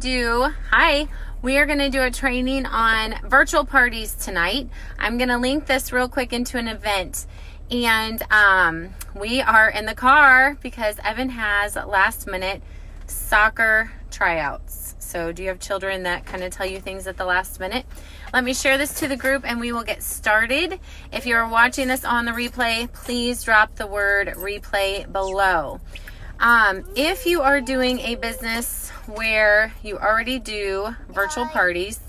we are going to do a training on virtual parties tonight. I'm going to link this real quick into an event. And we are in the car because Evan has last minute soccer tryouts. So do you have children that kind of tell you things at the last minute? Let me share this to the group and we will get started. If you're watching this on the replay, please drop the word replay below. If you are doing a business where you already do virtual parties,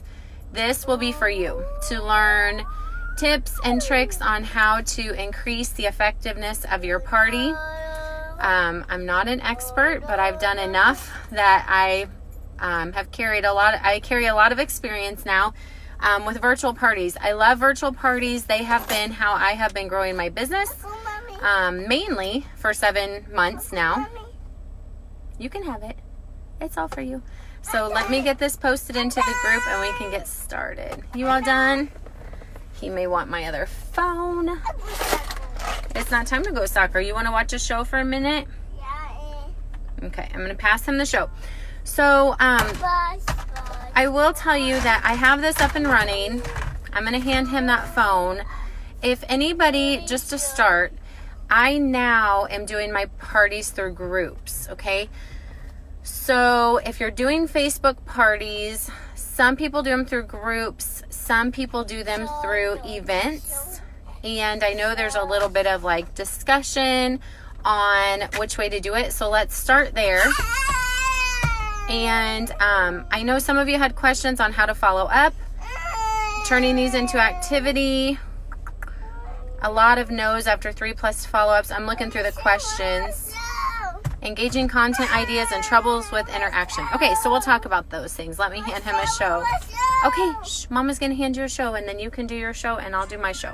this will be for you to learn tips and tricks on how to increase the effectiveness of your party. I'm not an expert, but I've done enough that I carry a lot of experience now with virtual parties. I love virtual parties. They have been how I have been growing my business, mainly for 7 months now. You can have it. It's all for you. So let me get this posted into the group and we can get started. You all done? He may want my other phone. It's not time to go soccer. You want to watch a show for a minute? Yeah. Okay, I'm going to pass him the show. So, I will tell you that I have this up and running. I'm going to hand him that phone. If anybody, just to start, I now am doing my parties through groups, okay? So if you're doing Facebook parties, some people do them through groups, some people do them through events, and I know there's a little bit of like discussion on which way to do it, so let's start there. And I know some of you had questions on how to follow up, turning these into activity. A lot of no's after 3+ follow-ups. I'm looking through the questions. Engaging content ideas and troubles with interaction. Okay, so we'll talk about those things. Let me hand him a show. Okay, Mama's going to hand you a show, and then you can do your show, and I'll do my show.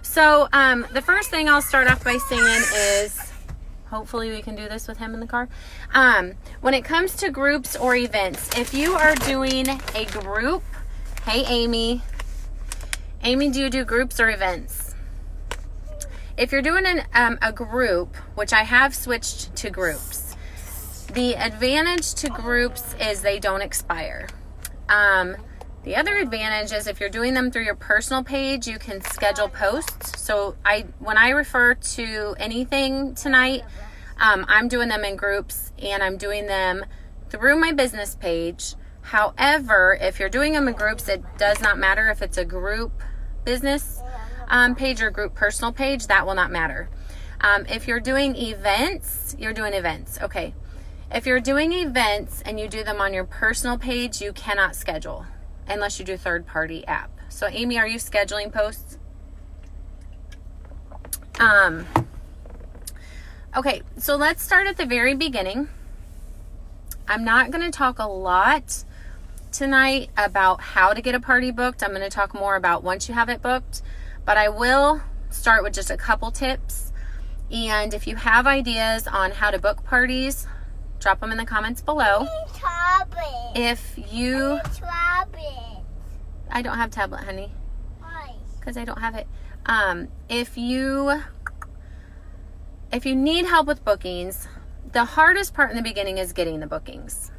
So the first thing I'll start off by saying is, hopefully we can do this with him in the car. When it comes to groups or events, if you are doing a group, hey, Amy, do you do groups or events? If you're doing a group, which I have switched to groups, the advantage to groups is they don't expire. The other advantage is if you're doing them through your personal page, you can schedule posts. So when I refer to anything tonight, I'm doing them in groups and I'm doing them through my business page. However, if you're doing them in groups, it does not matter if it's a group business page or group personal page, that will not matter. If you're doing events, you're doing events. Okay. If you're doing events and you do them on your personal page, you cannot schedule unless you do third-party app. So Amy, are you scheduling posts? Okay, so let's start at the very beginning. I'm not going to talk a lot tonight about how to get a party booked. I'm going to talk more about once you have it booked. But I will start with just a couple tips. And if you have ideas on how to book parties, drop them in the comments below. If you... I don't have tablet, honey. Why? Because I don't have it. If you need help with bookings, the hardest part in the beginning is getting the bookings.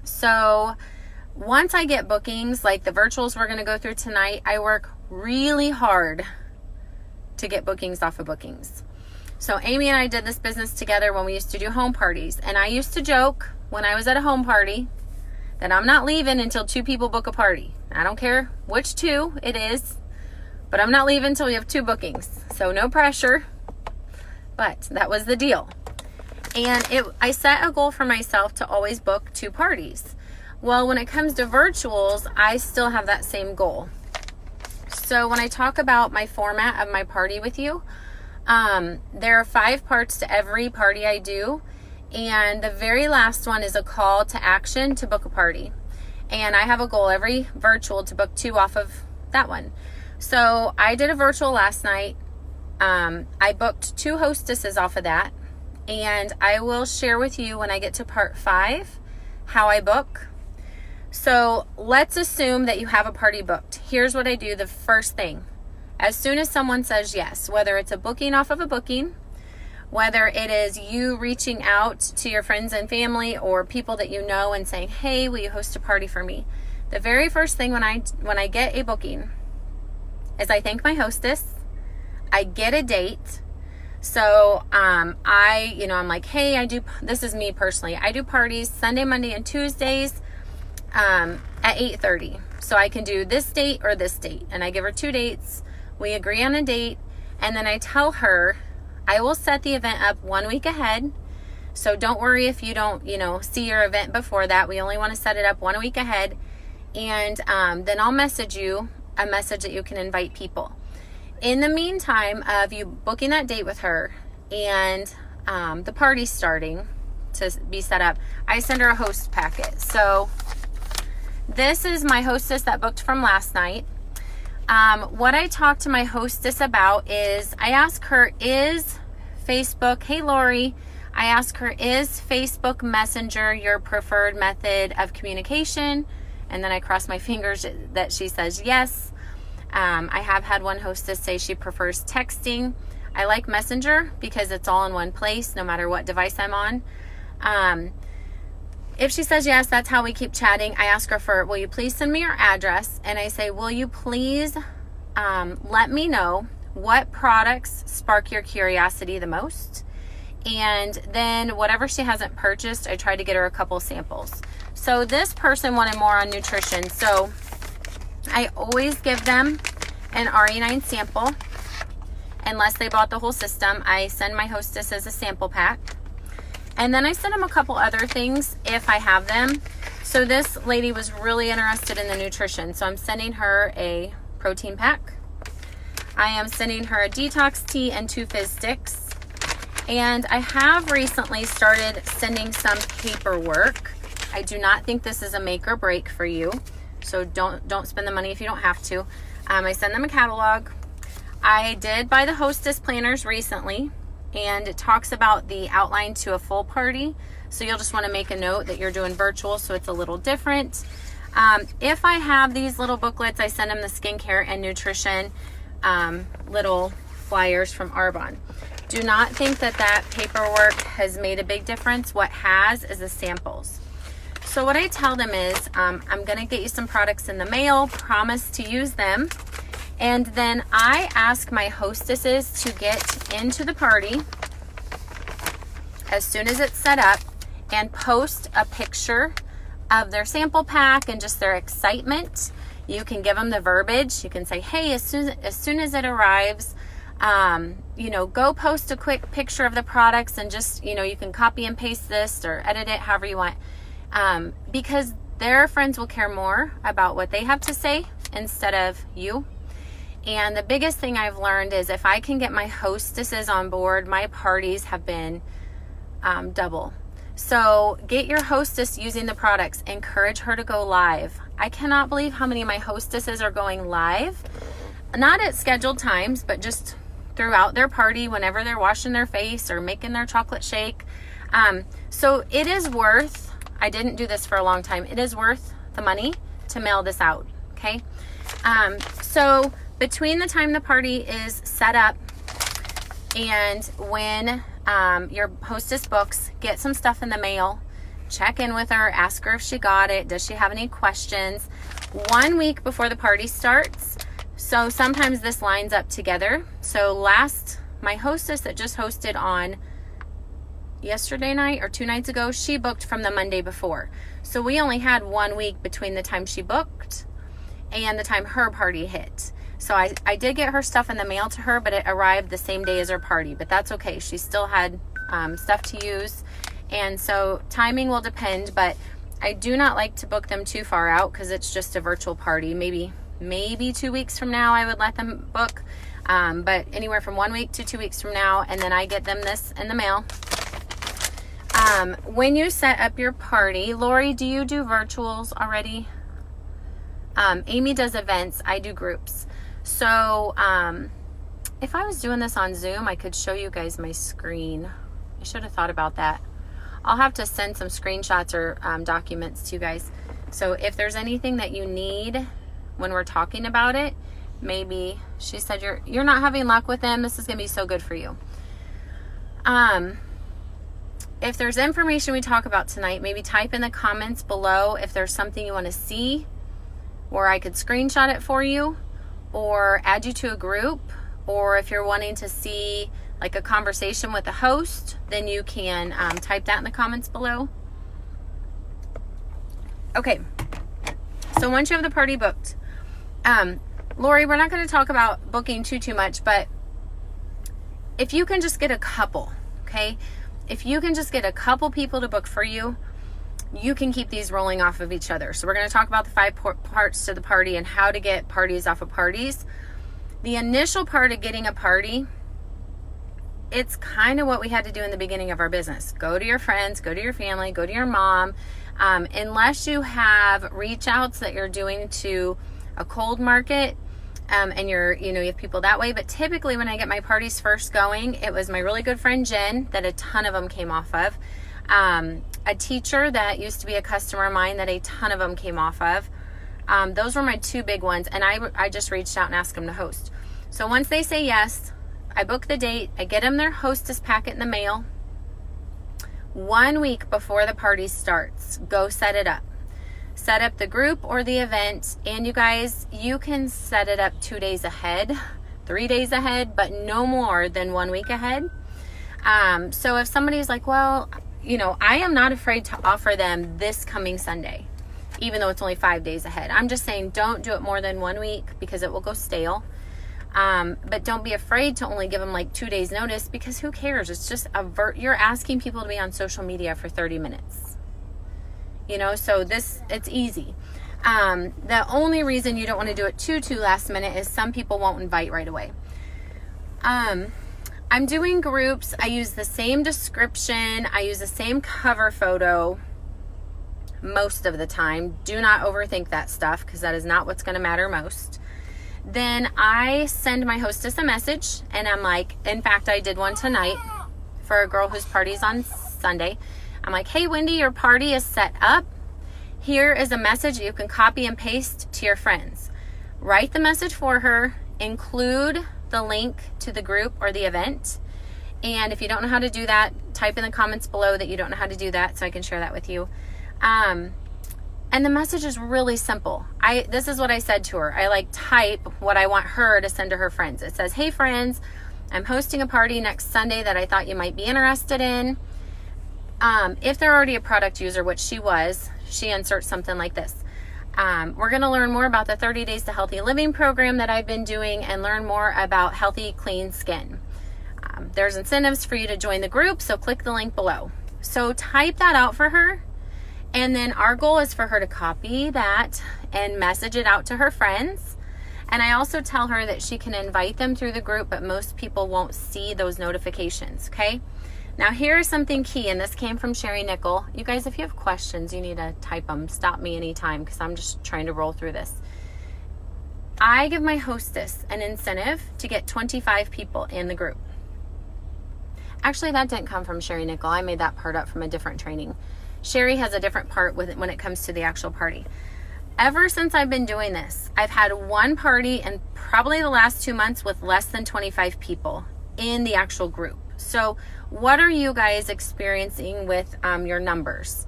So once I get bookings, like the virtuals we're going to go through tonight, I work really hard to get bookings off of bookings. So Amy and I did this business together when we used to do home parties. And I used to joke when I was at a home party that I'm not leaving until 2 people book a party. I don't care which 2 it is, but I'm not leaving until we have 2 bookings. So no pressure, but that was the deal. And I set a goal for myself to always book 2 parties. Well, when it comes to virtuals, I still have that same goal. So when I talk about my format of my party with you, there are 5 parts to every party I do. And the very last one is a call to action to book a party. And I have a goal every virtual to book 2 off of that one. So I did a virtual last night. I booked 2 hostesses off of that. And I will share with you when I get to part 5 how I book. So let's assume that you have a party booked. Here's what I do the first thing. As soon as someone says yes, whether it's a booking off of a booking Whether it is you reaching out to your friends and family or people that you know and saying, hey, will you host a party for me? The very first thing when I get a booking is I thank my hostess. I get a date. So I'm like, hey, this is me personally. I do parties Sunday, Monday, and Tuesdays at 8:30. So I can do this date or this date. And I give her 2 dates. We agree on a date. And then I tell her I will set the event up 1 week ahead. So don't worry if you don't, see your event before that. We only want to set it up 1 week ahead. And then I'll message you a message that you can invite people. In the meantime of you booking that date with her and the party starting to be set up, I send her a host packet. So this is my hostess that booked from last night. What I talked to my hostess about is I ask her, is Facebook, hey Lori, I ask her, is Facebook Messenger your preferred method of communication? And then I cross my fingers that she says yes. I have had one hostess say she prefers texting. I like Messenger because it's all in one place, no matter what device I'm on. If she says yes, that's how we keep chatting. I ask her will you please send me your address? And I say, will you please let me know what products spark your curiosity the most? And then whatever she hasn't purchased, I try to get her a couple samples. So this person wanted more on nutrition. So I always give them an RE9 sample. Unless they bought the whole system, I send my hostesses a sample pack. And then I send them a couple other things if I have them. So this lady was really interested in the nutrition. So I'm sending her a protein pack. I am sending her a detox tea and 2 fizz sticks. And I have recently started sending some paperwork. I do not think this is a make or break for you. So don't spend the money if you don't have to. I send them a catalog. I did buy the hostess planners recently, and it talks about the outline to a full party. So you'll just want to make a note that you're doing virtual, so it's a little different. If I have these little booklets, I send them the skincare and nutrition little flyers from Arbonne. Do not think that paperwork has made a big difference. What has is the samples. So what I tell them is, I'm going to get you some products in the mail, promise to use them. And then I ask my hostesses to get into the party as soon as it's set up and post a picture of their sample pack and just their excitement. You can give them the verbiage. You can say, hey, as soon as it arrives, go post a quick picture of the products and just, you can copy and paste this or edit it however you want. Because their friends will care more about what they have to say instead of you. And the biggest thing I've learned is if I can get my hostesses on board, my parties have been double. So get your hostess using the products. Encourage her to go live. I cannot believe how many of my hostesses are going live. Not at scheduled times, but just throughout their party whenever they're washing their face or making their chocolate shake. So it is worth, I didn't do this for a long time, it is worth the money to mail this out, okay? So between the time the party is set up and when your hostess books, get some stuff in the mail, check in with her, ask her if she got it, does she have any questions. 1 week before the party starts, so sometimes this lines up together. So my hostess that just hosted on yesterday night or 2 nights ago, she booked from the Monday before. So we only had 1 week between the time she booked and the time her party hit. So I did get her stuff in the mail to her, but it arrived the same day as her party. But that's okay. She still had stuff to use. And so timing will depend, but I do not like to book them too far out because it's just a virtual party. Maybe 2 weeks from now I would let them book. But anywhere from 1 week to 2 weeks from now, and then I get them this in the mail. When you set up your party, Lori, do you do virtuals already? Amy does events. I do groups. So if I was doing this on Zoom, I could show you guys my screen. I should have thought about that. I'll have to send some screenshots or documents to you guys. So if there's anything that you need when we're talking about it, maybe she said you're not having luck with them. This is gonna be so good for you. If there's information we talk about tonight, maybe type in the comments below if there's something you want to see, or I could screenshot it for you, or add you to a group, or if you're wanting to see like a conversation with the host, then you can type that in the comments below. Okay, so once you have the party booked, Lori, we're not going to talk about booking too much, but if you can just get a couple, okay? If you can just get a couple people to book for you, you can keep these rolling off of each other. So we're going to talk about the 5 parts to the party and how to get parties off of parties. The initial part of getting a party, it's kind of what we had to do in the beginning of our business. Go to your friends, go to your family, go to your mom. Unless you have reach outs that you're doing to a cold market, and you have people that way. But typically when I get my parties first going, it was my really good friend Jen that a ton of them came off of. A teacher that used to be a customer of mine that a ton of them came off of. Those were my 2 big ones, and I just reached out and asked them to host. So once they say yes, I book the date, I get them their hostess packet in the mail. 1 week before the party starts, go set it up. Set up the group or the event, and you guys, you can set it up 2 days ahead, 3 days ahead, but no more than 1 week ahead. So if somebody's like, well, I am not afraid to offer them this coming Sunday, even though it's only 5 days ahead. I'm just saying don't do it more than 1 week because it will go stale. But don't be afraid to only give them like 2 days notice, because who cares? It's just you're asking people to be on social media for 30 minutes. So it's easy. The only reason you don't want to do it too last minute is some people won't invite right away. I'm doing groups. I use the same description. I use the same cover photo most of the time. Do not overthink that stuff, because that is not what's going to matter most. Then I send my hostess a message, and I'm like, in fact, I did one tonight for a girl whose party's on Sunday. I'm like, hey, Wendy, your party is set up. Here is a message you can copy and paste to your friends. Write the message for her, include the link to the group or the event. And if you don't know how to do that, type in the comments below that you don't know how to do that so I can share that with you. And the message is really simple. This is what I said to her. I type what I want her to send to her friends. It says, hey friends, I'm hosting a party next Sunday that I thought you might be interested in. If they're already a product user, which she was, she inserts something like this. We're going to learn more about the 30 Days to Healthy Living program that I've been doing and learn more about healthy, clean skin. There's incentives for you to join the group, so click the link below. So type that out for her, and then our goal is for her to copy that and message it out to her friends. And I also tell her that she can invite them through the group, but most people won't see those notifications, okay? Now here's something key, and this came from Sherry Nickel. You guys, if you have questions, you need to type them. Stop me anytime, because I'm just trying to roll through this. I give my hostess an incentive to get 25 people in the group. Actually, that didn't come from Sherry Nickel. I made that part up from a different training. Sherry has a different part with it when it comes to the actual party. Ever since I've been doing this, I've had one party in probably the last 2 months with less than 25 people in the actual group. So what are you guys experiencing with your numbers?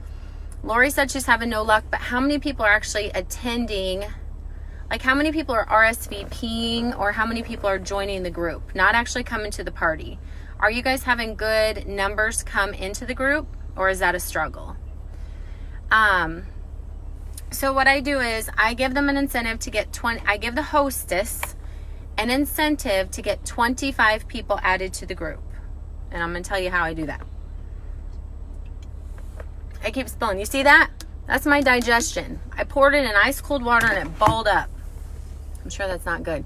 Lori said she's having no luck, but how many people are actually attending? Like, how many people are RSVPing, or how many people are joining the group, not actually coming to the party? Are you guys having good numbers come into the group, or is that a struggle? So what I do is I give them an incentive to get I give the hostess an incentive to get 25 people added to the group. And I'm going to tell you how I do that. I keep spilling. You see that? That's my digestion. I poured it in ice cold water and it balled up. I'm sure that's not good.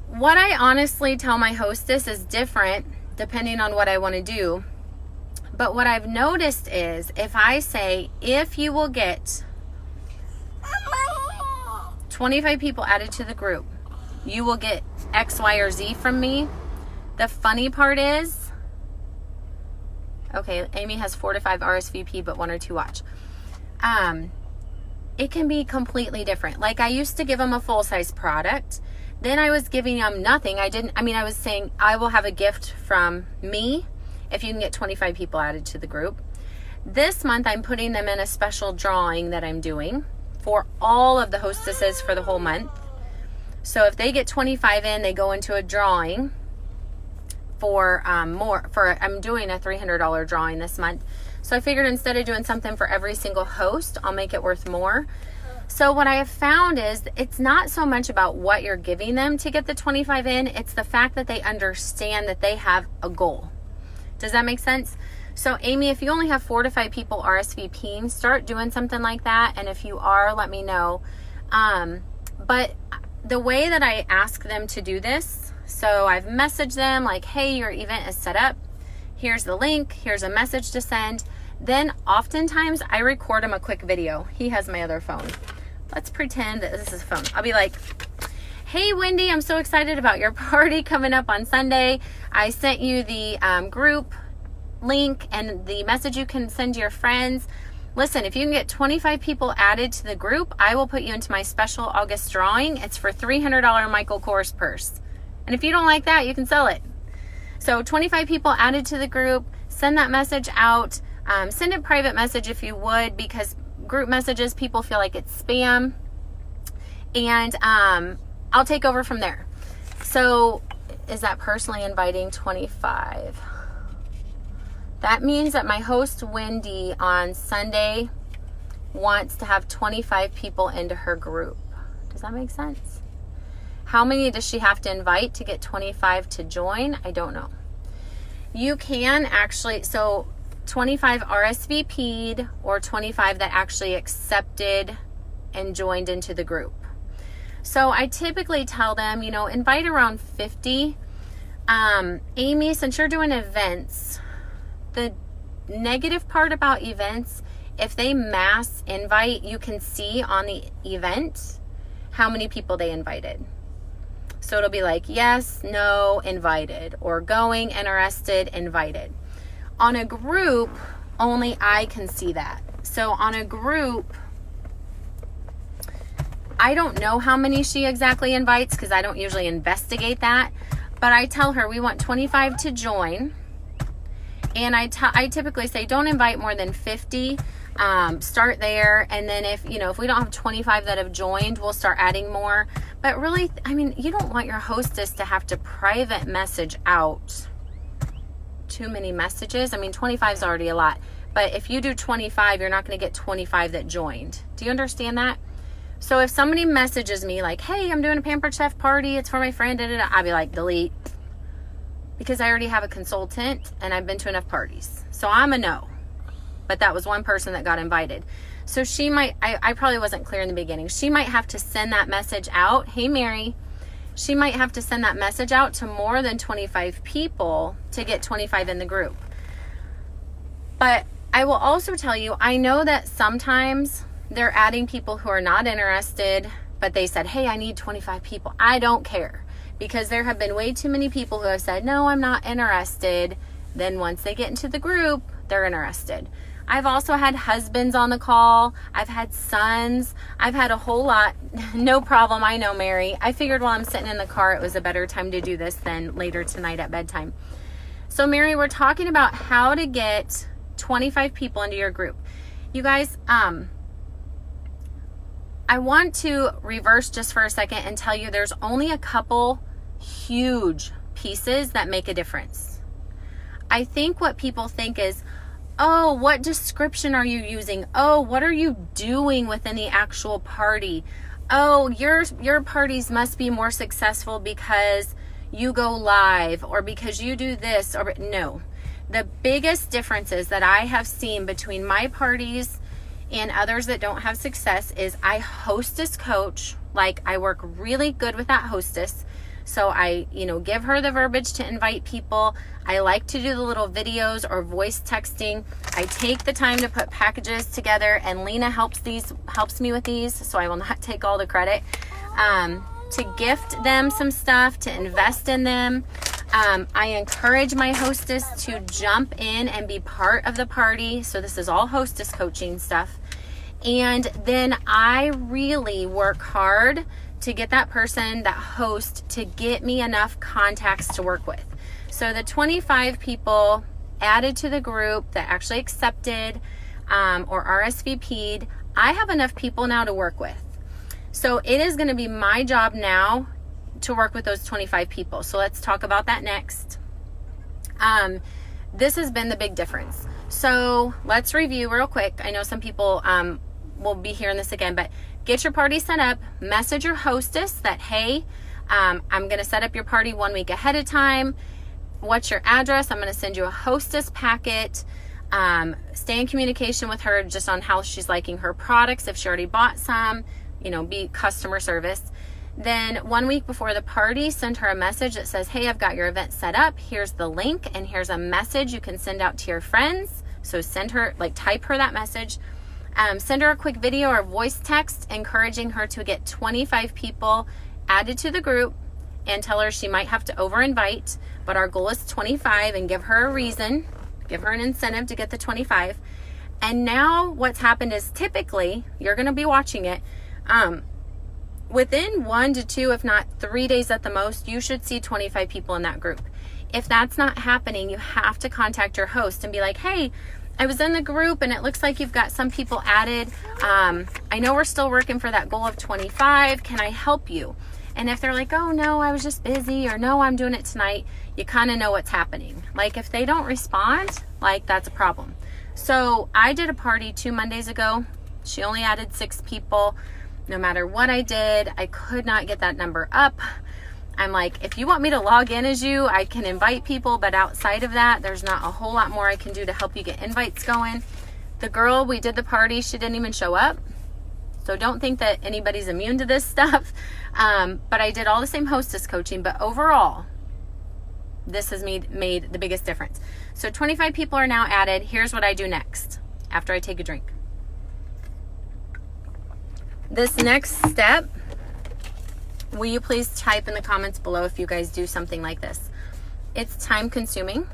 What I honestly tell my hostess is different depending on what I want to do. But what I've noticed is if I say, if you will get 25 people added to the group, you will get X, Y, or Z from me. The funny part is, okay, Amy has 4 to 5 RSVP, but 1 or 2 watch. It can be completely different. Like, I used to give them a full-size product. then I was giving them nothing. I was saying I will have a gift from me if you can get 25 people added to the group. This month I'm putting them in a special drawing that I'm doing for all of the hostesses for the whole month. So if they get 25 in, they go into a drawing for I'm doing a $300 drawing this month. So I figured instead of doing something for every single host, I'll make it worth more. So what I have found is it's not so much about what you're giving them to get the 25 in, it's the fact that they understand that they have a goal. Does that make sense? So Amy, if you only have 4 to 5 people RSVPing, start doing something like that. And if you are, let me know. But the way that I ask them to do this, so I've messaged them like, hey, your event is set up. Here's the link. Here's a message to send. Then oftentimes I record them a quick video. He has my other phone. Let's pretend that this is a phone. I'll be like, hey, Wendy, I'm so excited about your party coming up on Sunday. I sent you the group link and the message you can send to your friends. Listen, if you can get 25 people added to the group, I will put you into my special August drawing. It's for $300 Michael Kors purse. And if you don't like that, you can sell it. So 25 people added to the group, send that message out. Send a private message if you would, because group messages, people feel like it's spam. And I'll take over from there. So is that personally inviting 25? That means that my host, Wendy, on Sunday wants to have 25 people into her group. Does that make sense? How many does she have to invite to get 25 to join? I don't know. You can actually, so 25 RSVP'd or 25 that actually accepted and joined into the group. So I typically tell them, invite around 50. Amy, since you're doing events, the negative part about events, if they mass invite, you can see on the event how many people they invited. So it'll be like, yes, no, invited, or going, interested, invited. On a group, only I can see that. So on a group, I don't know how many she exactly invites because I don't usually investigate that. But I tell her we want 25 to join. And I typically say don't invite more than 50. Start there. And then if we don't have 25 that have joined, we'll start adding more. But really, you don't want your hostess to have to private message out too many messages. 25 is already a lot. But if you do 25, you're not going to get 25 that joined. Do you understand that? So if somebody messages me like, hey, I'm doing a Pampered Chef party, it's for my friend, I'll be like, delete. Because I already have a consultant and I've been to enough parties. So I'm a no. But that was one person that got invited. So she might, I probably wasn't clear in the beginning. She might have to send that message out. Hey, Mary. She might have to send that message out to more than 25 people to get 25 in the group. But I will also tell you, I know that sometimes they're adding people who are not interested, but they said, hey, I need 25 people. I don't care. Because there have been way too many people who have said, no, I'm not interested. Then once they get into the group, they're interested. I've also had husbands on the call. I've had sons. I've had a whole lot. No problem. I know, Mary. I figured while I'm sitting in the car, it was a better time to do this than later tonight at bedtime. So, Mary, we're talking about how to get 25 people into your group. You guys, I want to reverse just for a second and tell you there's only a couple huge pieces that make a difference. I think what people think is, oh, what description are you using? Oh, what are you doing within the actual party? Oh, your parties must be more successful because you go live or because you do this. Or no. The biggest differences that I have seen between my parties and others that don't have success is I hostess coach. Like, I work really good with that hostess. So I, give her the verbiage to invite people. I like to do the little videos or voice texting. I take the time to put packages together, and Lena helps me with these, so I will not take all the credit. To gift them some stuff, to invest in them. I encourage my hostess to jump in and be part of the party. So this is all hostess coaching stuff. And then I really work hard to get that person, that host, to get me enough contacts to work with. So the 25 people added to the group that actually accepted or RSVP'd, I have enough people now to work with. So it is going to be my job now to work with those 25 people. So let's talk about that next. This has been the big difference. So let's review real quick. I know some people will be hearing this again, but get your party set up, message your hostess that, hey, I'm going to set up your party 1 week ahead of time. What's your address? I'm going to send you a hostess packet. Stay in communication with her just on how she's liking her products. If she already bought some, be customer service. Then 1 week before the party, send her a message that says, hey, I've got your event set up. Here's the link, and here's a message you can send out to your friends. So send her, type her that message. Send her a quick video or voice text encouraging her to get 25 people added to the group, and tell her she might have to over-invite, but our goal is 25, and give her a reason, give her an incentive to get the 25. And now what's happened is, typically, you're going to be watching it, within 1 to 2, if not 3 days at the most, you should see 25 people in that group. If that's not happening, you have to contact your host and be like, hey, I was in the group and it looks like you've got some people added. I know we're still working for that goal of 25. Can I help you? And if they're like, oh no, I was just busy, or no, I'm doing it tonight, you kind of know what's happening. If they don't respond, that's a problem. So I did a party 2 Mondays ago. She only added 6 people. No matter what I did, I could not get that number up. I'm like, if you want me to log in as you, I can invite people, but outside of that, there's not a whole lot more I can do to help you get invites going. The girl, we did the party, she didn't even show up. So don't think that anybody's immune to this stuff. But I did all the same hostess coaching, but overall, this has made the biggest difference. So 25 people are now added. Here's what I do next after I take a drink. This next step, will you please type in the comments below if you guys do something like this? It's time consuming,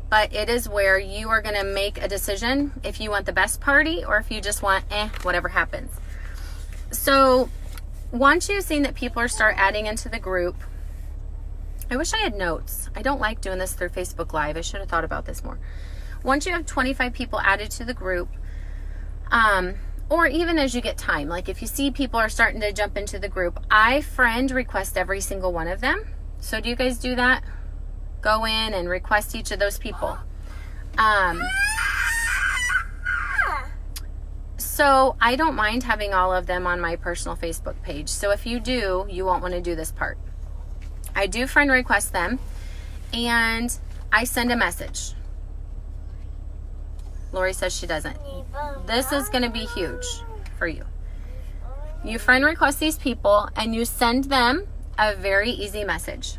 but it is where you are going to make a decision if you want the best party or if you just want, whatever happens. So once you've seen that people are start adding into the group, I wish I had notes. I don't like doing this through Facebook Live. I should have thought about this more. Once you have 25 people added to the group, or even as you get time, if you see people are starting to jump into the group, I friend request every single one of them. So do you guys do that? Go in and request each of those people. So I don't mind having all of them on my personal Facebook page. So if you do, you won't want to do this part. I do friend request them, and I send a message. Lori says she doesn't. This is going to be huge for you. You friend request these people, and you send them a very easy message.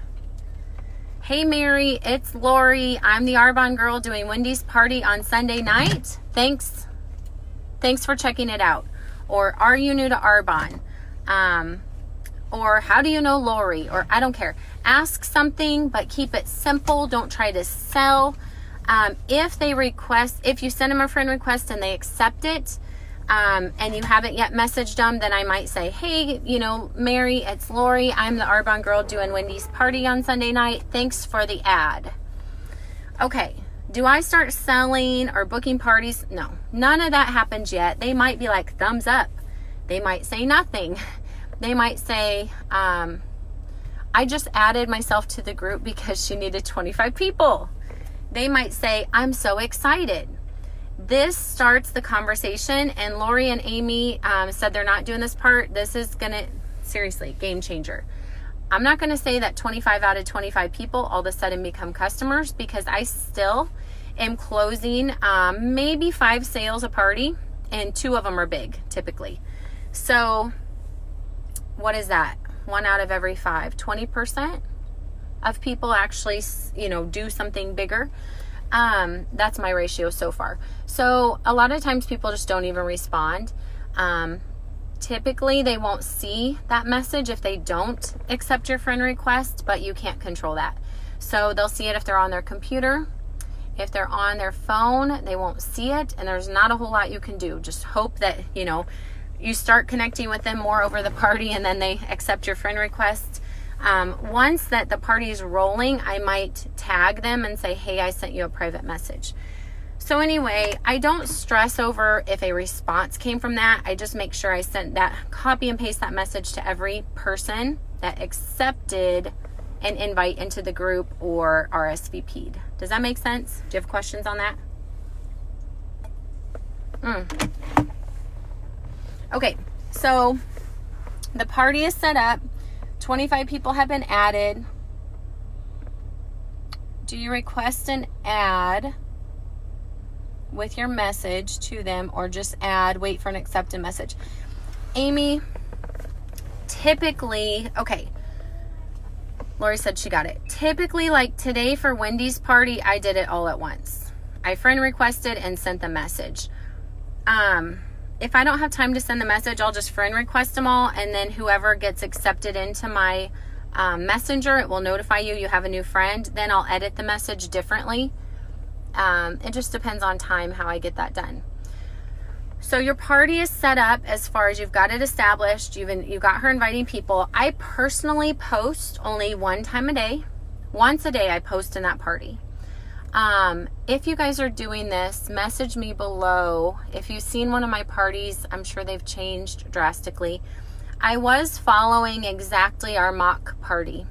Hey Mary, it's Lori. I'm the Arbonne girl doing Wendy's party on Sunday night. Thanks for checking it out. Or are you new to Arbonne? Or how do you know Lori? Or I don't care. Ask something, but keep it simple. Don't try to sell. If you send them a friend request and they accept it, and you haven't yet messaged them, then I might say, hey, Mary, it's Lori. I'm the Arbonne girl doing Wendy's party on Sunday night. Thanks for the ad. Okay. Do I start selling or booking parties? No, none of that happens yet. They might be like, thumbs up. They might say nothing. They might say, I just added myself to the group because she needed 25 people. They might say, I'm so excited. This starts the conversation, and Lori and Amy said they're not doing this part. This is seriously, game changer. I'm not going to say that 25 out of 25 people all of a sudden become customers, because I still am closing maybe 5 sales a party, and 2 of them are big, typically. So what is that? 1 out of every 5, 20% of people actually, do something bigger. That's my ratio so far. So a lot of times people just don't even respond. Typically they won't see that message if they don't accept your friend request, but you can't control that. So they'll see it if they're on their computer. If they're on their phone, they won't see it, and there's not a whole lot you can do. Just hope that, you start connecting with them more over the party, and then they accept your friend request. Once that the party is rolling, I might tag them and say, hey, I sent you a private message. So anyway, I don't stress over if a response came from that. I just make sure I sent that, copy and paste that message to every person that accepted an invite into the group or RSVP'd. Does that make sense? Do you have questions on that? Okay, so the party is set up. 25 people have been added. Do you request an ad with your message to them, or just add, wait for an accepted message? Amy, typically, okay, Lori said she got it. Typically, like today for Wendy's party, I did it all at once. I friend requested and sent the message. If I don't have time to send the message, I'll just friend request them all, and then whoever gets accepted into my messenger, it will notify you you have a new friend. Then I'll edit the message differently. It just depends on time how I get that done. So your party is set up as far as you've got it established. You've got her inviting people. I personally post only one time a day. Once a day I post in that party. If you guys are doing this, message me below. If you've seen one of my parties, I'm sure they've changed drastically. I was following exactly our mock party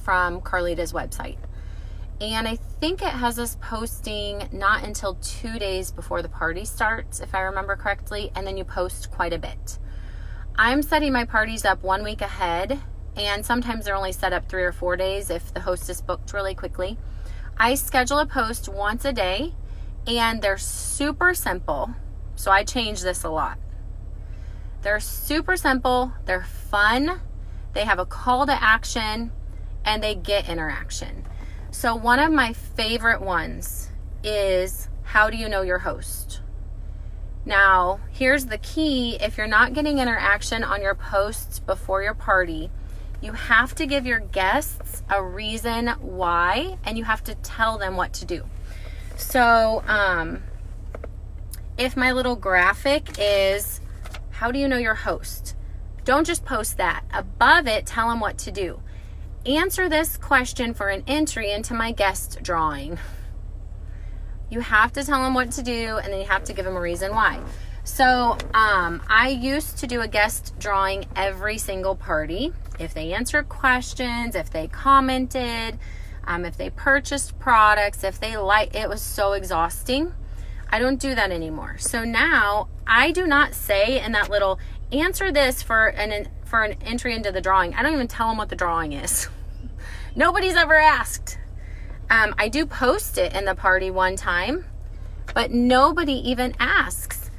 from Carlita's website. And I think it has us posting not until 2 days before the party starts, if I remember correctly, and then you post quite a bit. I'm setting my parties up 1 week ahead, and sometimes they're only set up 3 or 4 days if the host is booked really quickly. I schedule a post once a day, and they're super simple. So I change this a lot. They're super simple, they're fun, they have a call to action, and they get interaction. So one of my favorite ones is, how do you know your host? Now, here's the key. If you're not getting interaction on your posts before your party, you have to give your guests a reason why, and you have to tell them what to do. So, if my little graphic is, how do you know your host? Don't just post that. Above it, tell them what to do. Answer this question for an entry into my guest drawing. You have to tell them what to do, and then you have to give them a reason why. So I used to do a guest drawing every single party. If they answered questions, if they commented, if they purchased products, if they liked, it was so exhausting. I don't do that anymore. So now I do not say in that little answer this for an entry into the drawing. I don't even tell them what the drawing is. Nobody's ever asked. I do post it in the party one time, but nobody even asks.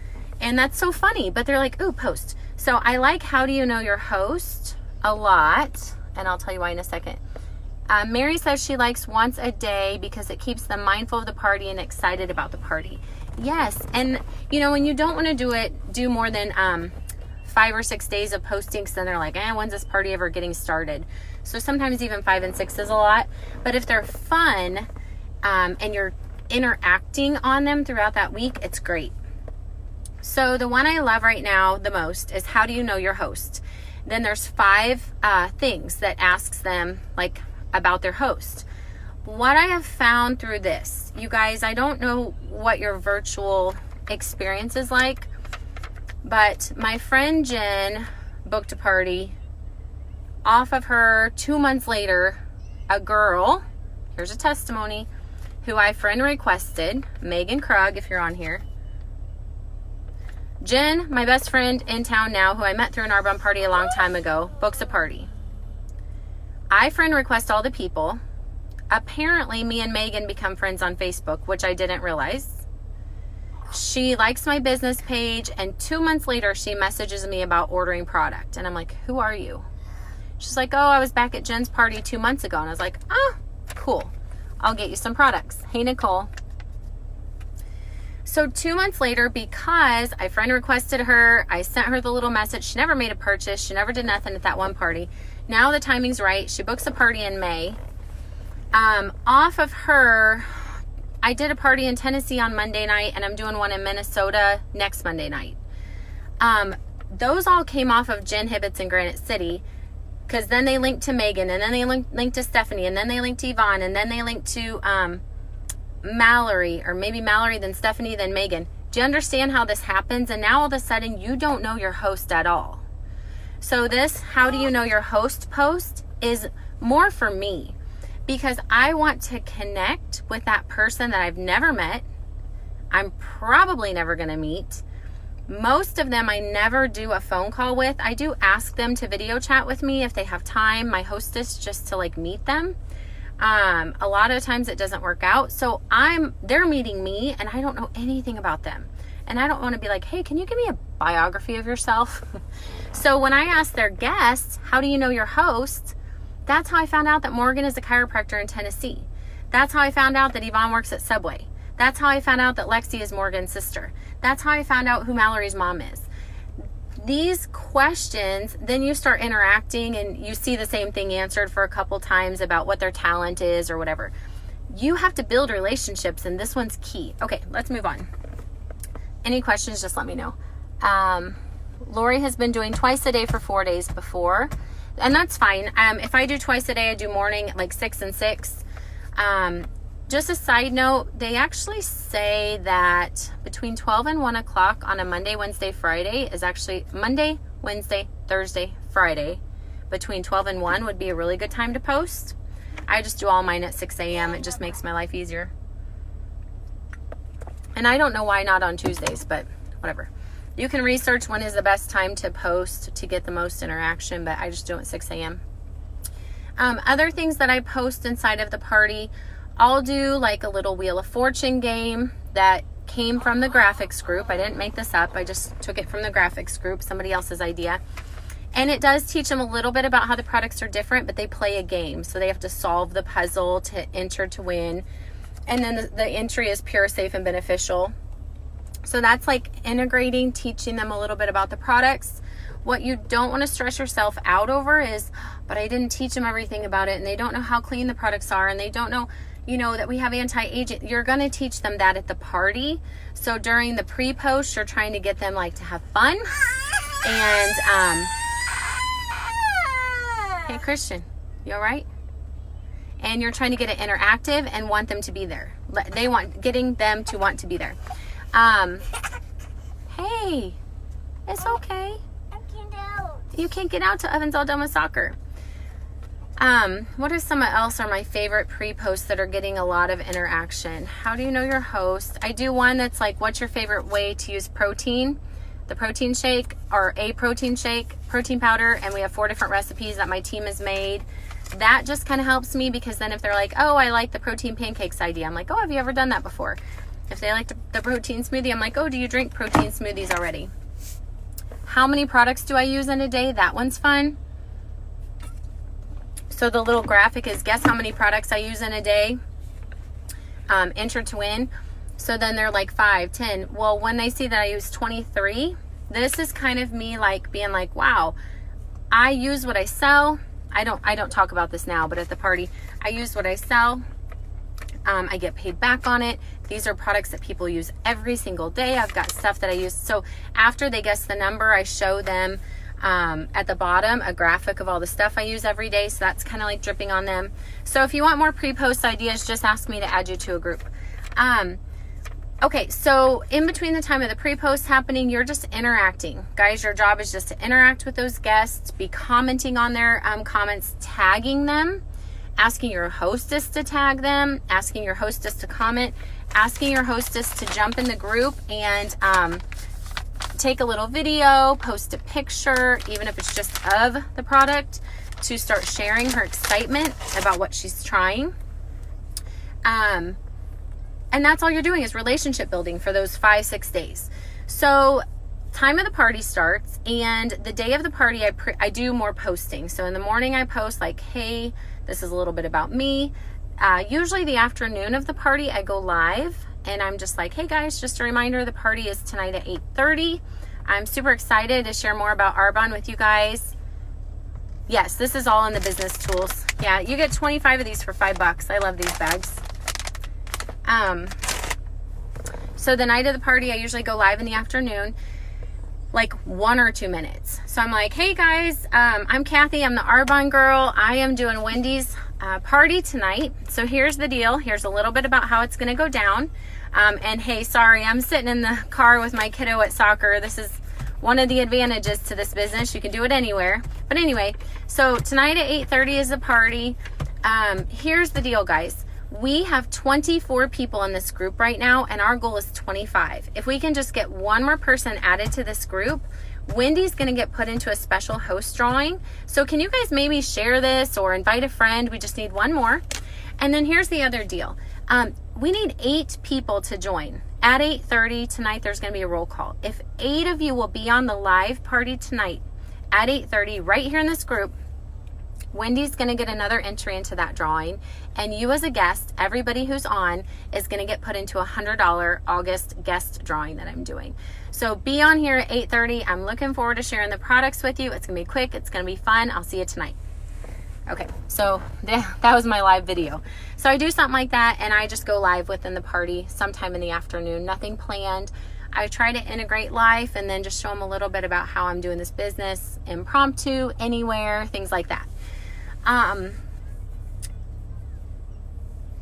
And that's so funny, but they're like, ooh, post. So I like how do you know your host a lot, and I'll tell you why in a second. Mary says she likes once a day because it keeps them mindful of the party and excited about the party. Yes, and you know, when you don't want to do more than 5 or 6 days of posting, because then they're like, when's this party ever getting started? So sometimes even 5 and 6 is a lot. But if they're fun and you're interacting on them throughout that week, it's great. So the one I love right now the most is, how do you know your host? Then there's 5 things that asks them like about their host. What I have found through this, you guys, I don't know what your virtual experience is like, but my friend Jen booked a party. Off of her, 2 months later, a girl, here's a testimony, who I friend requested, Megan Krug, if you're on here. Jen, my best friend in town now, who I met through an Arbonne party a long time ago, books a party. I friend request all the people. Apparently, me and Megan become friends on Facebook, which I didn't realize. She likes my business page, and 2 months later, she messages me about ordering product. And I'm like, who are you? She's like, oh, I was back at Jen's party 2 months ago. And I was like, oh, cool. I'll get you some products. Hey, Nicole. So 2 months later, because I friend requested her, I sent her the little message. She never made a purchase. She never did nothing at that one party. Now the timing's right. She books a party in May. Off of her, I did a party in Tennessee on Monday night, and I'm doing one in Minnesota next Monday night. Those all came off of Jen Hibbett's in Granite City, because then they linked to Megan, and then they linked to Stephanie, and then they linked to Yvonne, and then they linked to Mallory, or maybe Mallory, then Stephanie, then Megan. Do you understand how this happens? And now all of a sudden you don't know your host at all. So this how do you know your host post is more for me, because I want to connect with that person that I've never met. I'm probably never going to meet. Most of them I never do a phone call with. I do ask them to video chat with me if they have time, my hostess, just to like meet them. A lot of times it doesn't work out. So they're meeting me and I don't know anything about them. And I don't want to be like, hey, can you give me a biography of yourself? So when I ask their guests, how do you know your host? That's how I found out that Morgan is a chiropractor in Tennessee. That's how I found out that Yvonne works at Subway. That's how I found out that Lexi is Morgan's sister. That's how I found out who Mallory's mom is. These questions, then you start interacting and you see the same thing answered for a couple times about what their talent is or whatever. You have to build relationships, and this one's key. Okay, let's move on. Any questions, just let me know. Lori has been doing twice a day for 4 days before, and that's fine. If I do twice a day, I do morning, like 6 and 6. Just a side note, they actually say that between 12 and 1 o'clock on a Monday, Wednesday, Friday is actually Monday, Wednesday, Thursday, Friday. Between 12 and 1 would be a really good time to post. I just do all mine at 6 a.m. It just makes my life easier. And I don't know why not on Tuesdays, but whatever. You can research when is the best time to post to get the most interaction, but I just do it at 6 a.m. Other things that I post inside of the party, I'll do like a little Wheel of Fortune game that came from the graphics group. I didn't make this up. I just took it from the graphics group, somebody else's idea. And it does teach them a little bit about how the products are different, but they play a game. So they have to solve the puzzle to enter to win. And then the entry is pure, safe, and beneficial. So that's like integrating, teaching them a little bit about the products. What you don't want to stress yourself out over is, but I didn't teach them everything about it, and they don't know how clean the products are, and they don't know, that we have anti-aging. You're going to teach them that at the party. So during the pre-post, you're trying to get them like to have fun. And, hey, Christian, you all right? And you're trying to get it interactive and want them to be there. Getting them to want to be there. Hey, it's okay. I can't out. You can't get out till Evan's all done with soccer. What are some else are my favorite pre-posts that are getting a lot of interaction? How do you know your host? I do one that's like, what's your favorite way to use protein? The protein shake, or a protein shake, protein powder, and we have 4 different recipes that my team has made. That just kind of helps me, because then if they're like, oh, I like the protein pancakes idea, I'm like, oh, have you ever done that before? If they like the protein smoothie, I'm like, oh, do you drink protein smoothies already? How many products do I use in a day? That one's fun. So the little graphic is guess how many products I use in a day. Enter to win. So then they're like 5, 10. Well, when they see that I use 23, this is kind of me like being like, wow, I use what I sell. I don't talk about this now, but at the party, I use what I sell. I get paid back on it. These are products that people use every single day. I've got stuff that I use. So after they guess the number, I show them at the bottom a graphic of all the stuff I use every day. So that's kind of like dripping on them. So if you want more pre-post ideas, just ask me to add you to a group. Okay, so in between the time of the pre-post happening, you're just interacting. Guys, your job is just to interact with those guests, be commenting on their comments, tagging them, asking your hostess to tag them, asking your hostess to comment, asking your hostess to jump in the group and take a little video, post a picture, even if it's just of the product, to start sharing her excitement about what she's trying. And that's all you're doing is relationship building for those 5-6 days. So time of the party starts, and the day of the party, I do more posting. So in the morning I post like, hey, this is a little bit about me. Usually the afternoon of the party, I go live, and I'm just like, hey guys, just a reminder, the party is tonight at 8:30. I'm super excited to share more about Arbonne with you guys. Yes, this is all in the business tools. Yeah, you get 25 of these for $5. I love these bags. So the night of the party, I usually go live in the afternoon. like 1 or 2 minutes. So I'm like, hey guys, I'm Kathy. I'm the Arbonne girl. I am doing Wendy's party tonight. So here's the deal. Here's a little bit about how it's going to go down. And hey, sorry, I'm sitting in the car with my kiddo at soccer. This is one of the advantages to this business. You can do it anywhere. But anyway, so tonight at 8:30 is a party. Here's the deal, guys. We have 24 people in this group right now, and our goal is 25. If we can just get one more person added to this group, Wendy's going to get put into a special host drawing. So can you guys maybe share this or invite a friend? We just need one more. And then here's the other deal. We need 8 people to join. At 8:30 tonight, there's going to be a roll call. If 8 of you will be on the live party tonight at 8:30 right here in this group, Wendy's going to get another entry into that drawing, and you as a guest, everybody who's on, is going to get put into a $100 August guest drawing that I'm doing. So be on here at 8:30. I'm looking forward to sharing the products with you. It's going to be quick. It's going to be fun. I'll see you tonight. Okay, so that was my live video. So I do something like that, and I just go live within the party sometime in the afternoon. Nothing planned. I try to integrate life and then just show them a little bit about how I'm doing this business, impromptu, anywhere, things like that.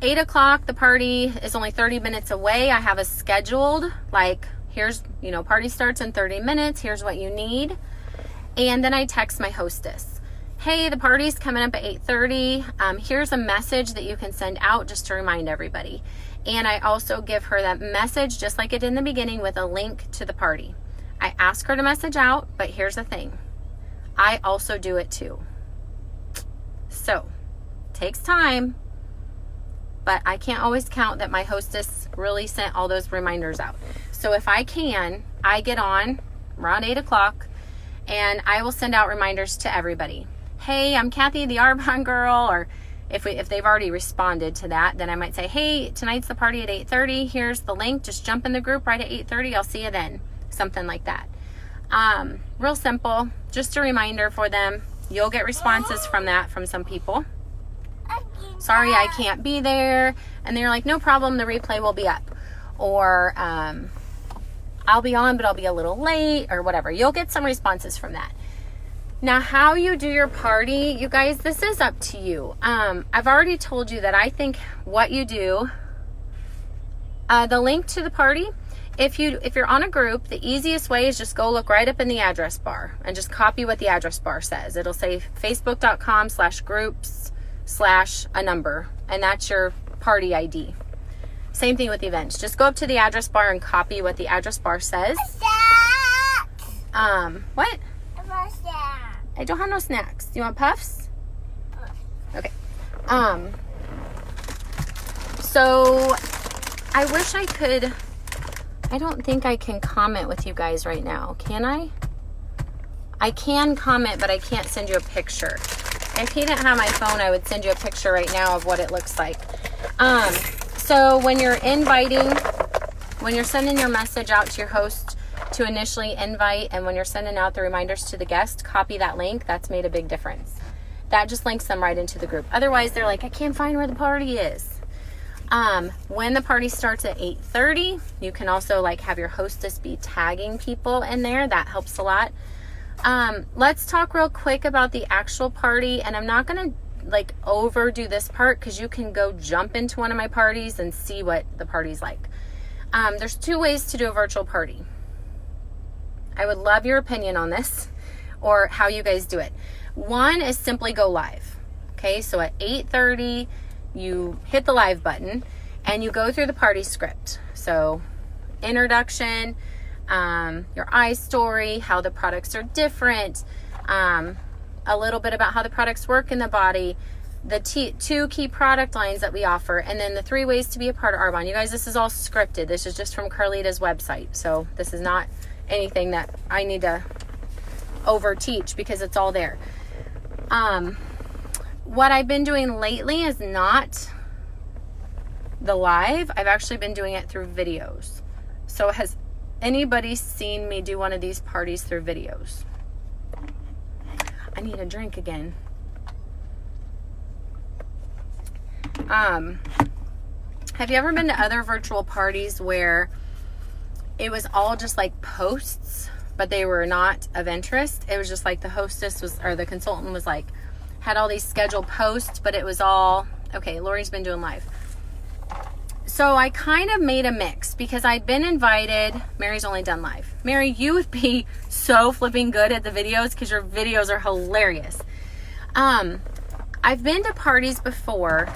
8 o'clock, the party is only 30 minutes away. I have a scheduled, like, here's, party starts in 30 minutes. Here's what you need. And then I text my hostess. Hey, the party's coming up at 8:30. Here's a message that you can send out just to remind everybody. And I also give her that message, just like I did in the beginning, with a link to the party. I ask her to message out, but here's the thing. I also do it too. So, takes time, but I can't always count that my hostess really sent all those reminders out. So if I can, I get on around 8 o'clock and I will send out reminders to everybody. Hey, I'm Kathy, the Arbonne girl, or if they've already responded to that, then I might say, hey, tonight's the party at 8:30. Here's the link. Just jump in the group right at 8:30. I'll see you then. Something like that. Real simple. Just a reminder for them. You'll get responses from that from some people. Sorry, I can't be there. And they're like, no problem, the replay will be up. Or I'll be on, but I'll be a little late or whatever. You'll get some responses from that. Now, how you do your party, you guys, this is up to you. I've already told you that I think what you do, the link to the party, if you're on a group, the easiest way is just go look right up in the address bar and just copy what the address bar says. It'll say facebook.com/groups/ a number, and that's your party ID. Same thing with events. Just go up to the address bar and copy what the address bar says. What? I don't have no snacks. Do you want puffs? Okay. So I wish I could. I don't think I can comment with you guys right now. Can I? I can comment, but I can't send you a picture. If he didn't have my phone, I would send you a picture right now of what it looks like. So when you're when you're sending your message out to your host to initially invite, and when you're sending out the reminders to the guest, copy that link. That's made a big difference. That just links them right into the group. Otherwise, they're like, I can't find where the party is. When the party starts at 8:30, you can also have your hostess be tagging people in there. That helps a lot. Let's talk real quick about the actual party, and I'm not going to overdo this part because you can go jump into one of my parties and see what the party's like. There's 2 ways to do a virtual party. I would love your opinion on this or how you guys do it. One is simply go live. Okay, so at 8:30, you hit the live button and you go through the party script. So introduction, your eye story, how the products are different, a little bit about how the products work in the body, the 2 key product lines that we offer, and then the 3 ways to be a part of Arbonne. You guys, this is all scripted. This is just from Carlita's website. So this is not anything that I need to over teach because it's all there. What I've been doing lately is not the live. I've actually been doing it through videos. So has anybody seen me do one of these parties through videos? I need a drink again. Have you ever been to other virtual parties where it was all just posts? but they were not of interest. It was just like the hostess was, or the consultant was like, had all these scheduled posts, but it was all, okay, Lori's been doing live. So I kind of made a mix because I'd been invited. Mary's only done live. Mary, you would be so flipping good at the videos because your videos are hilarious. I've been to parties before